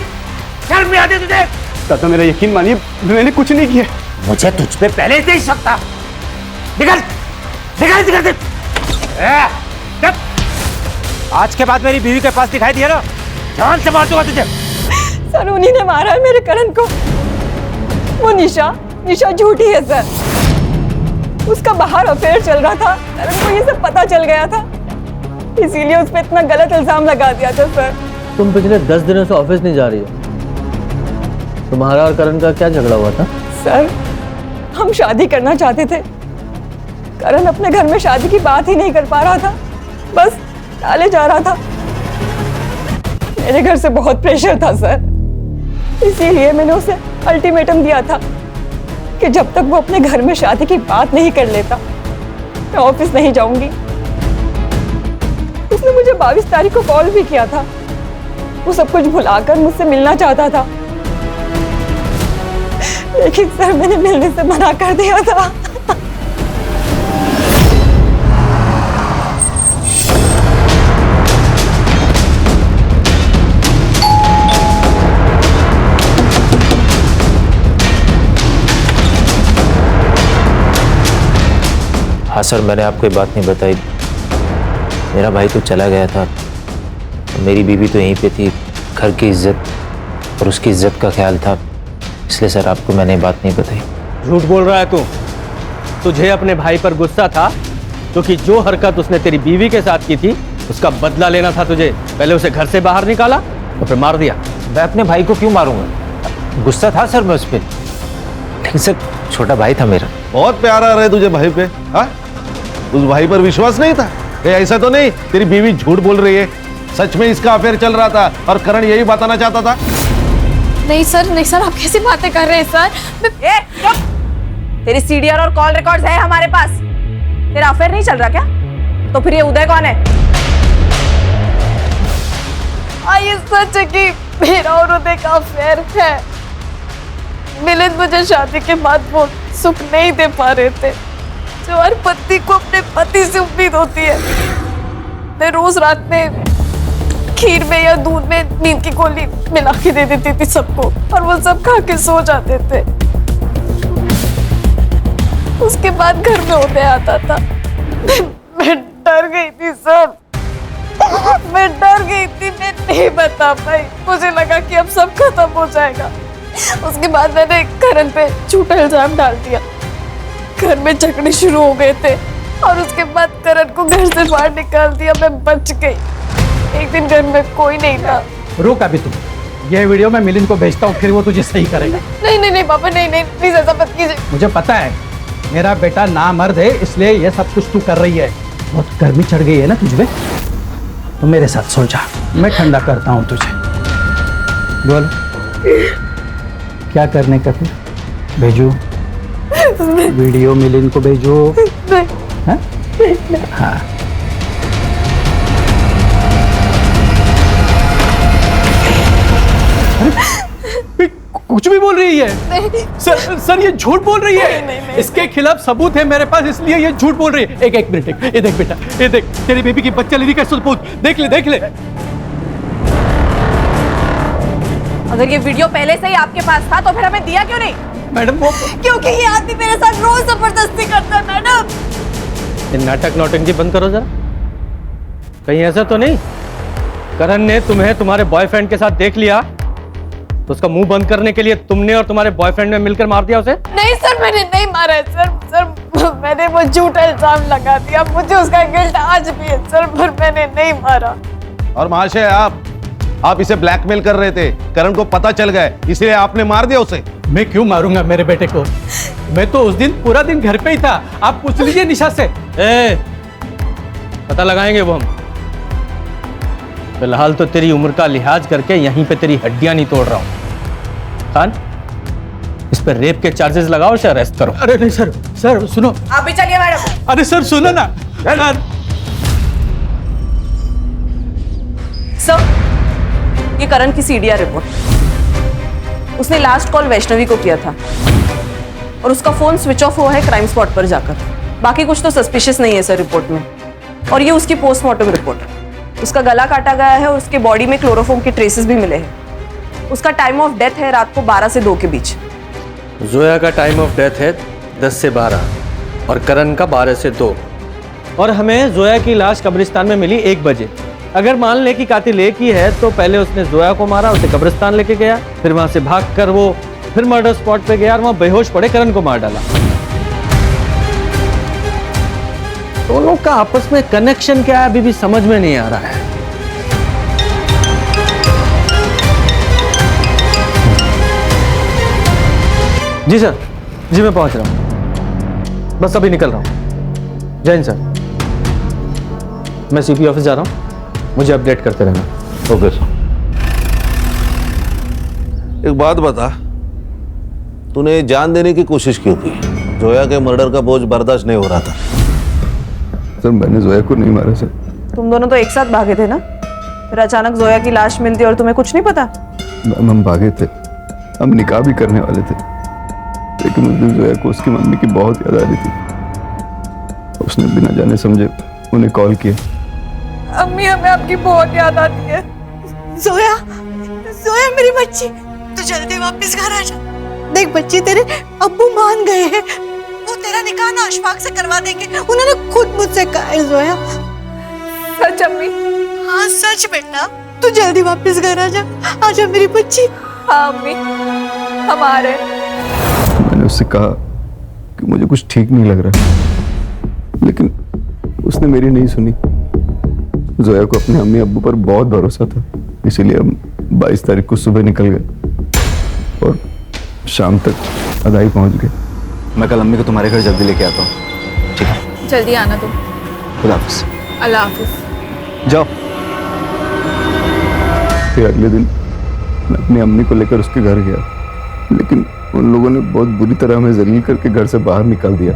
शर्म नहीं आती तुझे? चाचा मेरा यकीन मानिए, मैंने कुछ नहीं किया। मुझे तुझ पे पहले से ही शक था। निकल निकल निकल निकल। आज के बाद मेरी बीवी के पास दिखाई दिया ना, जान से मार दूंगा तुझे। सर उन्हीं ने मारा है मेरे करण को। वो निशा झूठी है सर। उसका बाहर अफेयर चल रहा था, करण को ये सब पता चल गया था, इसीलिए उस पर इतना गलत इल्जाम लगा दिया था सर। तुम पिछले 10 दिनों से ऑफिस नहीं जा रही हो। तुम्हारा और करण का क्या झगड़ा हुआ था? सर हम शादी करना चाहते थे। करण अपने घर में शादी की बात ही नहीं कर पा रहा था, बस टाले जा रहा था। मेरे घर से बहुत प्रेशर था सर, इसीलिए मैंने उसे अल्टीमेटम दिया था कि जब तक वो अपने घर में शादी की बात नहीं कर लेता मैं ऑफिस नहीं जाऊंगी। उसने मुझे 22 तारीख को कॉल भी किया था। वो सब कुछ भुलाकर मुझसे मिलना चाहता था, लेकिन सर मैंने मिलने से मना कर दिया था। हाँ सर, मैंने आपको ये बात नहीं बताई। मेरा भाई तो चला गया था, मेरी बीवी तो यहीं पे थी। घर की इज्जत और उसकी इज्जत का ख्याल था, इसलिए सर आपको मैंने ये बात नहीं बताई। झूठ बोल रहा है तू। तुझे अपने भाई पर गुस्सा था क्योंकि जो हरकत उसने तेरी बीवी के साथ की थी उसका बदला लेना था तुझे। पहले उसे घर से बाहर निकाला और फिर मार दिया। मैं अपने भाई को क्यों मारूंगा? गुस्सा था सर मैं उस पर, लेकिन सर छोटा भाई था मेरा। बहुत प्यार आ रहा है तुझे भाई पे। हाँ, उस भाई पर विश्वास नहीं था? ऐसा तो नहीं तेरी बीवी झूठ बोल रही है? सच में इसका अफेयर चल रहा था और करण यही बताना चाहता था? नहीं सर, आप कैसी बातें कर रहे हैं सर? तेरी सीडीआर और कॉल रिकॉर्ड्स है हमारे पास। तेरा अफेयर नहीं चल रहा क्या? तो फिर ये उदय कौन है? ये सच है कि मेरा और उदय का अफेयर है। मिलिंद मुझे शादी के बाद वो सुख नहीं दे पा रहे थे जो हर पत्नी को अपने पति से उम्मीद होती है। मैं रोज रात में खीर में या दूध में नींद की गोली मिला के दे देती थी सबको और वो सब खा के सो जाते थे। उसके बाद घर में उदय आता था। मैं डर गई थी सब, मैं डर गई थी, मैं नहीं बता पाई। मुझे लगा कि अब सब खत्म हो जाएगा। उसके बाद मैंने करण पे झूठा इल्जाम डाल दिया। घर में झगड़े शुरू हो गए थे और उसके बाद करण को घर से बाहर निकाल दिया। मैं बच गई। एक दिन घर में कोई नहीं था। रुक अभी तुम, ये वीडियो मैं मिलिंद को भेजता हूँ, फिर वो तुझे सही करेगा। नहीं नहीं नहीं पापा, नहीं नहीं प्लीज ऐसा मत कीजिए। मुझे पता है मेरा बेटा नामर्द है, इसलिए ये सब कुछ तू कर रही है। बहुत गर्मी चढ़ गई है ना तुझे, तो मेरे साथ सो जा, मैं ठंडा करता हूँ तुझे। बोल क्या करने का फिर? भेजू वीडियो मिलिंद को भेजो? हाँ? हाँ। कुछ भी बोल रही है। सर ये झूठ बोल रही है। नहीं, इसके खिलाफ सबूत है मेरे पास, इसलिए ये झूठ बोल रही है। एक मिनट, ये देख बेटा, ये देख तेरी बेबी की बच्चा लेने का सबूत, देख ले देख ले। अगर ये वीडियो पहले से ही आपके पास था तो फिर हमें दिया क्यों नहीं? मैडम वो क्योंकि ये आदमी मेरे साथ रोज जबरदस्ती करता है मैडम। ये नाटक नौटंकी बंद करो जरा। कहीं ऐसा तो नहीं करण ने तुम्हें तुम्हारे बॉयफ्रेंड के साथ देख लिया तो उसका मुंह बंद करने के लिए तुमने और तुम्हारे बॉयफ्रेंड ने मिलकर मार दिया उसे? नहीं सर, मैंने नहीं मारा है सर, मैंने वो झूठा इल्जाम लगा दिया। मुझे उसका गिल्ट आज भी है सर, पर मैंने नहीं मारा। और महाशय आप इसे ब्लैकमेल कर रहे थे, करण को पता चल गया इसलिए आपने मार दिया उसे। मैं क्यों मारूंगा मेरे बेटे को? मैं तो उस दिन पूरा दिन घर पे ही था। आप पूछ लीजिए निशा से। पता लगाएंगे वो हम। फिलहाल तो तेरी उम्र का लिहाज करके यहीं पे तेरी हड्डियां नहीं तोड़ रहा हूं। खान, इस पर रेप के चार्जेस लगाओ, उसे अरेस्ट करो। अरे नहीं सर सुनो। आप भी चलिए मैडम। अरे सर सुनो ना। सर, ये करण की सीडीआर रिपोर्ट। उसने लास्ट कॉल वैष्णवी को किया था और उसका फोन स्विच ऑफ हुआ है क्राइम स्पॉट पर जाकर। बाकी कुछ तो सस्पिशियस नहीं है सर रिपोर्ट में। और ये उसकी पोस्टमार्टम रिपोर्ट। उसका गला काटा गया है और उसके बॉडी में क्लोरोफॉर्म के ट्रेसेस भी मिले हैं। उसका टाइम ऑफ डेथ है रात को 12 से 2 के बीच। जोया का टाइम ऑफ डेथ है 10 से 12 और करण का 12 से 2। और हमें जोया की लाश कब्रिस्तान में मिली 1 बजे। अगर मान ले कि कातिल एक ही है तो पहले उसने जोया को मारा, उसे कब्रिस्तान लेके गया, फिर वहां से भागकर वो फिर मर्डर स्पॉट पे गया और वहां बेहोश पड़े करण को मार डाला। दोनों का आपस में कनेक्शन क्या है अभी भी समझ में नहीं आ रहा है। जी सर, जी मैं पहुंच रहा हूं, बस अभी निकल रहा हूं। जय हिंद सर। मैं सीपी ऑफिस जा रहा हूं, मुझे अपडेट करते रहना। Okay sir. एक बात बता, तूने जान देने की कोशिश क्यों की? जोया के मर्डर का बोझ बर्दाश्त नहीं हो रहा था। सर मैंने जोया को नहीं मारा सर। तुम दोनों तो एक साथ भागे थे ना, फिर अचानक जोया की लाश मिलती और तुम्हें कुछ नहीं पता? हम भागे थे, हम निकाह भी करने वाले थे, लेकिन उस दिन जोया को उसकी मम्मी की बहुत याद आ रही थी। उसने बिना जाने समझे उन्हें कॉल किया। अम्मी, हमें आपकी बहुत याद आती है। जोया, जोया मेरी बच्ची, तू जल्दी वापस घर आ जा। देख बच्ची, तेरे अब्बू मान गए हैं, वो तेरा निकाह ना अशफाक से करवा देंगे। उन्होंने खुद मुझसे कहा है जोया। सच अम्मी? हाँ सच बेटा, तू जल्दी वापस घर आ जा। आजा मेरी बच्ची। हाँ अम्मी, हम आ रहे हैं। मैंने उससे कहा कि मुझे कुछ ठीक नहीं लग रहा, लेकिन उसने मेरी नहीं सुनी। जोया को अपने अम्मी अब्बू पर बहुत भरोसा था, इसीलिए हम 22 तारीख को सुबह निकल गए और शाम तक अदाई पहुंच गए। मैं कल अम्मी को तुम्हारे घर जल्दी लेके आता हूँ। ठीक है, जल्दी आना तुम। खुदा हाफिज। अल्लाह हाफिज। जाओ। फिर अगले दिन मैं अपनी अम्मी को लेकर उसके घर गया, लेकिन उन लोगों ने बहुत बुरी तरह हमें जलील करके घर से बाहर निकाल दिया।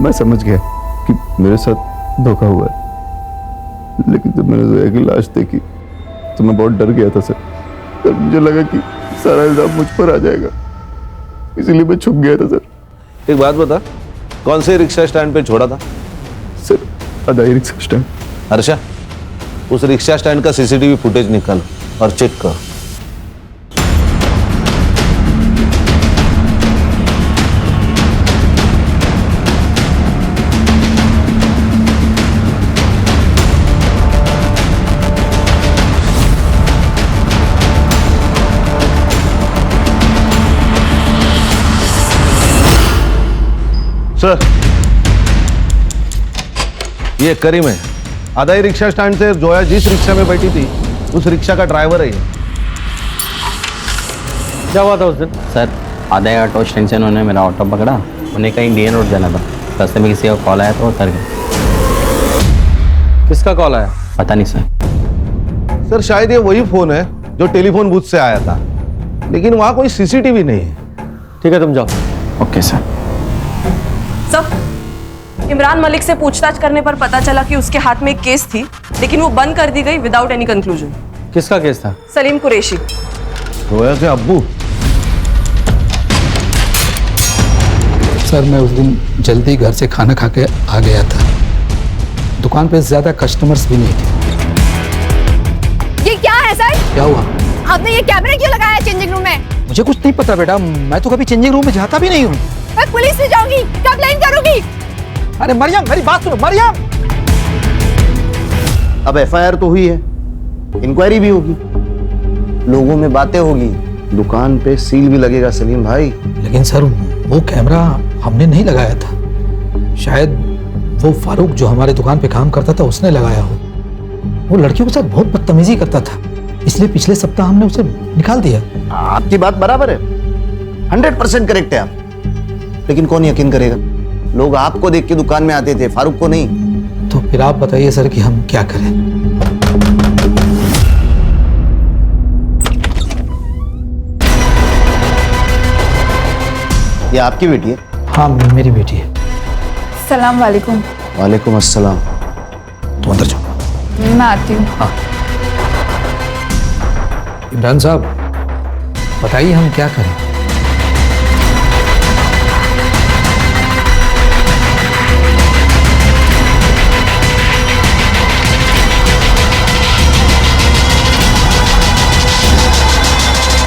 मैं समझ गया कि मेरे साथ धोखा हुआ है, लेकिन जब मैंने जोया की लाश देखी तो मैं बहुत डर गया था सर। सर मुझे लगा कि सारा इल्जाम मुझ पर आ जाएगा, इसीलिए मैं छुप गया था सर। एक बात बता, कौन से रिक्शा स्टैंड पे छोड़ा था? सर अदाई रिक्शा स्टैंड। हर्षा, उस रिक्शा स्टैंड का सीसीटीवी फुटेज निकाल और चेक कर। सर, ये करीम है, अदाई रिक्शा स्टैंड से जोया जिस रिक्शा में बैठी थी उस रिक्शा का ड्राइवर है ये। क्या हुआ था उस दिन? सर आदाई ऑटो स्टैंड से उन्होंने मेरा ऑटो पकड़ा, उन्हें कहीं इंडियन रोड जाना था, रास्ते में किसी का कॉल आया तो उतर गए। किसका कॉल आया? पता नहीं सर। सर शायद ये वही फोन है जो टेलीफोन बूथ से आया था, लेकिन वहां कोई सीसीटीवी नहीं है। ठीक है तुम जाओ। Okay sir. Sir, Imran Malik से पूछताछ करने पर पता चला कि उसके हाथ में एक केस थी, लेकिन वो बंद कर दी गई विदाउट एनी कंक्लूजन। किसका केस था? सलीम कुरैशी। जोया के अब्बू? सर मैं उस दिन जल्दी घर से खाना खा के आ गया था, दुकान पे ज्यादा कस्टमर्स भी नहीं थे। ये क्या है सर? क्या हुआ? आपने ये कैमरा क्यों लगाया चेंजिंग रूम में? मुझे कुछ नहीं पता बेटा, मैं तो कभी चेंजिंग रूम में जाता भी नहीं हूँ। मैं पुलिस से जाऊंगी, कंप्लेन करूंगी। अरे मरियम मेरी बात सुनो मरियम। अब एफआईआर तो हुई है, इंक्वायरी भी होगी, लोगों में बातें होगी, दुकान पे सील भी लगेगा सलीम भाई। लेकिन सर वो कैमरा हमने नहीं लगाया था, शायद वो फारूक जो हमारे दुकान पे काम करता था उसने लगाया हो। वो लड़कियों के साथ बहुत बदतमीजी करता था, इसलिए पिछले सप्ताह हमने उसे निकाल दिया। आपकी बात बराबर है, 100% करेक्ट है आप, लेकिन कौन यकीन करेगा? लोग आपको देख के दुकान में आते थे, फारूक को नहीं। तो फिर आप बताइए सर कि हम क्या करें? ये आपकी बेटी है? हाँ मेरी बेटी है। सलाम वालेकुम। वालेकुम अस्सलाम। तुम अंदर जाओ। मैं आती हूँ। हाँ इमरान साहब बताइए हम क्या करें?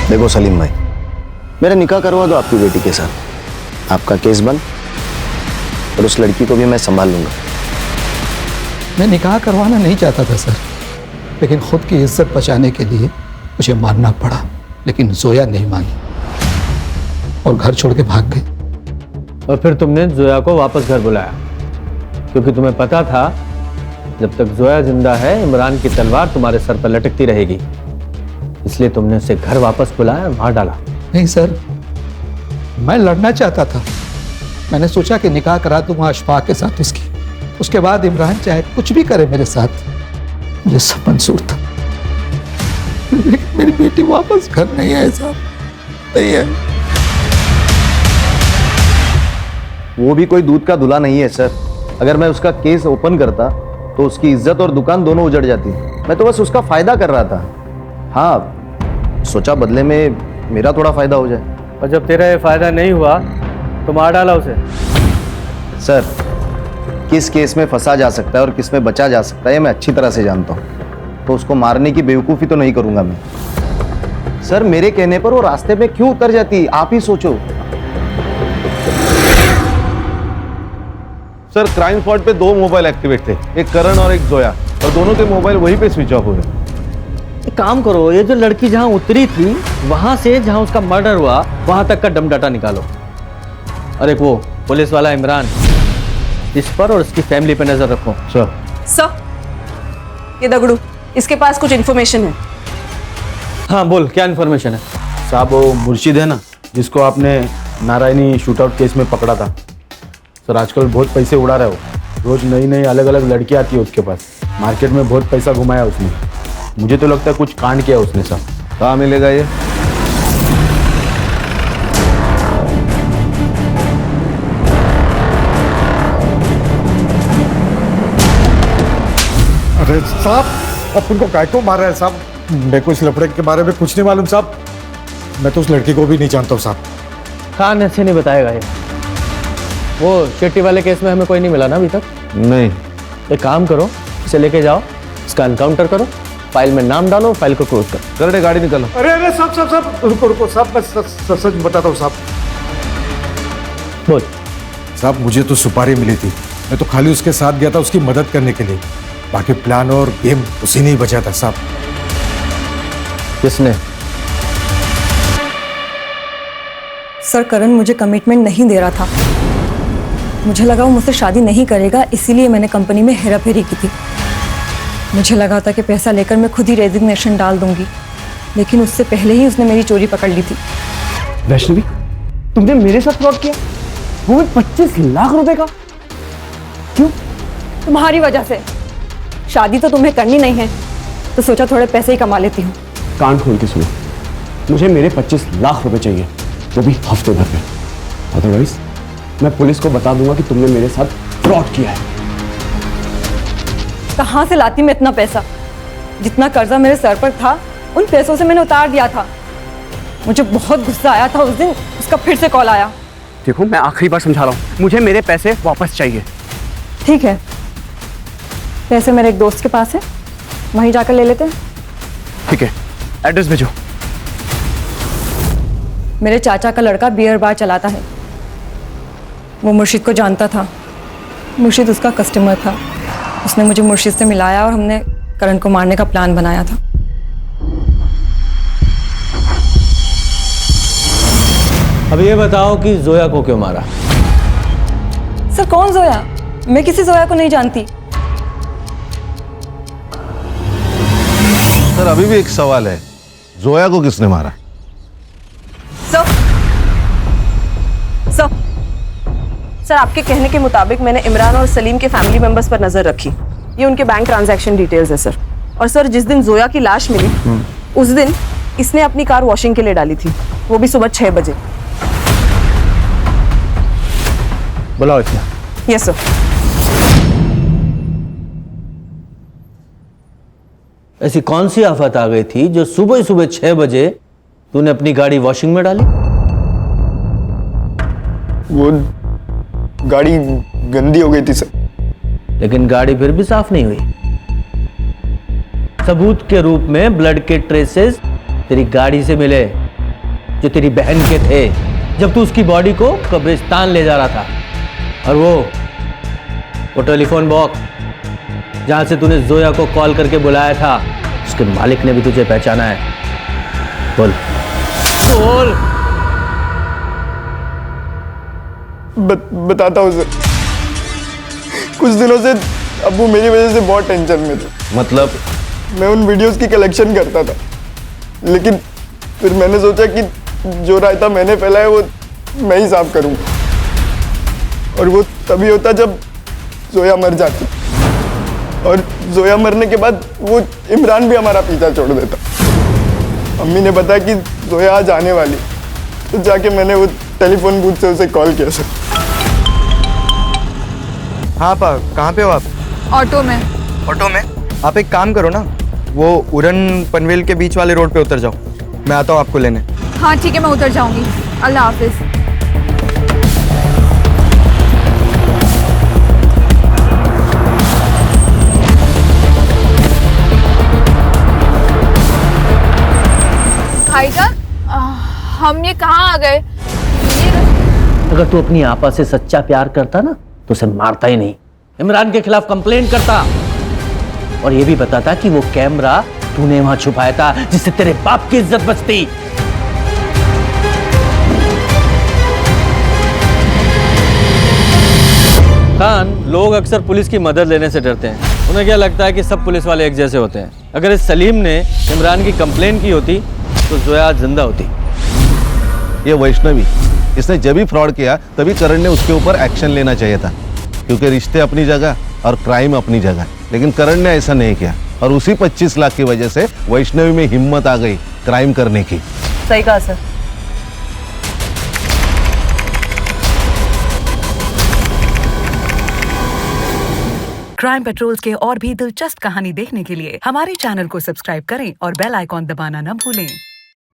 देखो सलीम भाई, मेरा निकाह करवा दो आपकी बेटी के साथ, आपका केस बंद और उस लड़की को भी मैं संभाल लूंगा। मैं निकाह करवाना नहीं चाहता था सर, लेकिन खुद की इज्जत बचाने के लिए मुझे मानना पड़ा, लेकिन जोया नहीं मानी और घर छोड़ के भाग गई। और फिर तुमने जोया को वापस घर बुलाया, क्योंकि तुम्हें पता था जब तक जोया जिंदा है इमरान की तलवार तुम्हारे सर पर लटकती रहेगी, इसलिए तुमने उसे घर वापस बुलाया और मार डाला। नहीं सर, मैं लड़ना चाहता था, मैंने सोचा कि निकाह करा दूंगा अशफाक के साथ उसकी, उसके बाद इमरान चाहे कुछ भी करे मेरे साथ, मुझे सब मंजूर था। लेकिन मेरी बेटी वापस घर नहीं है साहब, नहीं है। वो भी कोई दूध का धुला नहीं है सर, अगर मैं उसका केस ओपन करता तो उसकी इज्जत और दुकान दोनों उजड़ जाती। मैं तो बस उसका फायदा कर रहा था। हाँ, सोचा बदले में मेरा थोड़ा फायदा हो जाए। और जब तेरा ये फायदा नहीं हुआ तो मार डाला उसे। सर, किस केस में फंसा जा सकता है और किस में बचा जा सकता है मैं अच्छी तरह से जानता हूँ, तो उसको मारने की बेवकूफ़ी तो नहीं करूंगा मैं। सर, मेरे कहने पर वो रास्ते में क्यों उतर जाती, आप ही सोचो। सर क्राइम स्पॉट पे 2 मोबाइल एक्टिवेट थे, एक करण और एक जोया, और दोनों के मोबाइल वहीं पे स्विच ऑफ हो गए। एक काम करो, ये जो लड़की जहां उतरी थी वहां से जहां उसका मर्डर हुआ वहां तक का डम डाटा निकालो, और एक वो पुलिस वाला इमरान, इस पर और उसकी फैमिली पे नजर रखो। सर, ये दगड़ू, इसके पास कुछ इन्फॉर्मेशन है। हाँ बोल, क्या इन्फॉर्मेशन है? साहब वो मुर्शिद है ना, जिसको आपने नारायणी शूटआउट केस में पकड़ा था सर, आजकल बहुत पैसे उड़ा रहा है वो, रोज नई नई अलग अलग लड़की आती है उसके पास, मार्केट में बहुत पैसा घुमाया उसने। मुझे तो लगता है कुछ कांड किया उसने सर। कहाँ मिलेगा ये? अरे साहब, अपन को काय को मार रहे हैं साहब, मेरे को इस लफड़े के बारे में कुछ नहीं मालूम साहब। मैं तो उस लड़की को भी नहीं जानता हूँ साहब। खान ऐसे नहीं बताएगा ये। वो शेट्टी वाले केस में हमें कोई नहीं मिला ना अभी तक? नहीं। एक काम करो, इसे लेके जाओ, इसका एनकाउंटर करो, फाइल में नाम डालो, फाइल को क्लोज करो। कर दे, गाड़ी निकालो। अरे अरे साहब रुको रुको साहब, मैं सच बताता हूँ साहब। बोल। साहब मुझे तो सुपारी मिली थी, मैं तो खाली उसके साथ गया था उसकी मदद करने के लिए। बाकी प्लान और गेम उसी ने ही बचा था साहब। किसने? सर करण मुझे कमिटमेंट नहीं दे रहा था। मुझे लगा वो मुझसे शादी नहीं करेगा, इसीलिए मैंने कंपनी में हेराफेरी की थी। मुझे लगा था कि पैसा लेकर मैं खुद ही रेजिग्नेशन डाल दूंगी, लेकिन उससे पहले ही उसने मेरी चोरी पकड़ ली थी। वैष्णवी, तुमने मेरे साथ फ्रॉड किया, वो भी 25 लाख रुपए का। क्यों? तुम्हारी वजह से। शादी तो तुम्हें करनी नहीं है, तो सोचा थोड़े पैसे ही कमा लेती हूँ। कान खोल के सुनो, मुझे मेरे 25 लाख रुपए चाहिए, वो भी हफ्ते भर में। अदरवाइज मैं पुलिस को बता दूंगा कि तुमने मेरे साथ फ्रॉड किया है। कहाँ से लाती मैं इतना पैसा? जितना कर्जा मेरे सर पर था उन पैसों से मैंने उतार दिया था। मुझे बहुत गुस्सा आया था उस दिन, उसका फिर से कॉल आया। देखो मैं आखिरी बार समझा रहा हूँ, मुझे मेरे पैसे वापस चाहिए। ठीक है, पैसे मेरे एक दोस्त के पास है, वहीं जाकर ले लेते हैं। ठीक है, एड्रेस भेजो। मेरे चाचा का लड़का बियर बार चलाता है, वो मुर्शिद को जानता था। मुर्शिद उसका कस्टमर था। उसने मुझे मुर्शिद से मिलाया और हमने करण को मारने का प्लान बनाया था। अब ये बताओ कि जोया को क्यों मारा? सर कौन जोया? मैं किसी जोया को नहीं जानती। सर अभी भी एक सवाल है, जोया को किसने मारा? सर आपके कहने के मुताबिक मैंने इमरान और सलीम के फैमिली मेंबर्स पर नजर रखी। ये उनके बैंक ट्रांजैक्शन डिटेल्स है सर। और सर जिस दिन जोया की लाश मिली उस दिन इसने अपनी कार वॉशिंग के लिए डाली थी, वो भी सुबह 6 बजे। बुलाओ इसमें। Yes sir. ऐसी कौन सी आफत आ गई थी जो सुबह सुबह 6 बजे तूने अपनी गाड़ी वॉशिंग में डाली? वो गाड़ी गंदी हो गई थी सर। लेकिन गाड़ी फिर भी साफ नहीं हुई। सबूत के रूप में ब्लड के ट्रेसेस तेरी गाड़ी से मिले, जो तेरी बहन के थे, जब तू उसकी बॉडी को कब्रिस्तान ले जा रहा था। और वो टेलीफोन बॉक्स जहां से तूने जोया को कॉल करके बुलाया था, उसके मालिक ने भी तुझे पहचाना है। बोल बोल। बताता हूँ सर। कुछ दिनों से अब्बू मेरी वजह से बहुत टेंशन में थे। मतलब? मैं उन वीडियोस की कलेक्शन करता था, लेकिन फिर मैंने सोचा कि जो रायता मैंने फैलाया वो मैं ही साफ करूँगा। और वो तभी होता जब जोया मर जाती, और जोया मरने के बाद वो इमरान भी हमारा पीछा छोड़ देता। अम्मी ने बताया कि जोया आज आने वाली, तो जाके मैंने वो टेलीफोन बूथ से उसे कॉल किया सर। हाँ पा, कहाँ पे हो आप? ऑटो में। ऑटो में? आप एक काम करो ना, वो उड़न पनवेल के बीच वाले रोड पे उतर जाओ, मैं आता हूँ आपको लेने। हाँ ठीक है, मैं उतर जाऊंगी। अल्लाह हाफिज। भाईजान, हम ये कहाँ आ गए? अगर तू अपनी आपा से सच्चा प्यार करता ना तो उसे मारता ही नहीं, इमरान के खिलाफ कंप्लेंट करता और ये भी बताता कि वो कैमरा तूने वहां छुपाया था जिससे तेरे बाप की इज्जत बचती। खान, लोग अक्सर पुलिस की मदद लेने से डरते हैं। उन्हें क्या लगता है कि सब पुलिस वाले एक जैसे होते हैं। अगर इस सलीम ने इमरान की कंप्लेंट की होती तो जोया जिंदा होती। ये वैष्णवी, इसने जब भी फ्रॉड किया तभी करण ने उसके ऊपर एक्शन लेना चाहिए था, क्योंकि रिश्ते अपनी जगह और क्राइम अपनी जगह। लेकिन करण ने ऐसा नहीं किया और उसी 25 लाख की वजह से वैष्णवी में हिम्मत आ गई क्राइम करने की। सही कहा सर। क्राइम पेट्रोल्स के और भी दिलचस्प कहानी देखने के लिए हमारे चैनल को सब्सक्राइब करें और बेल आइकॉन दबाना न भूलें।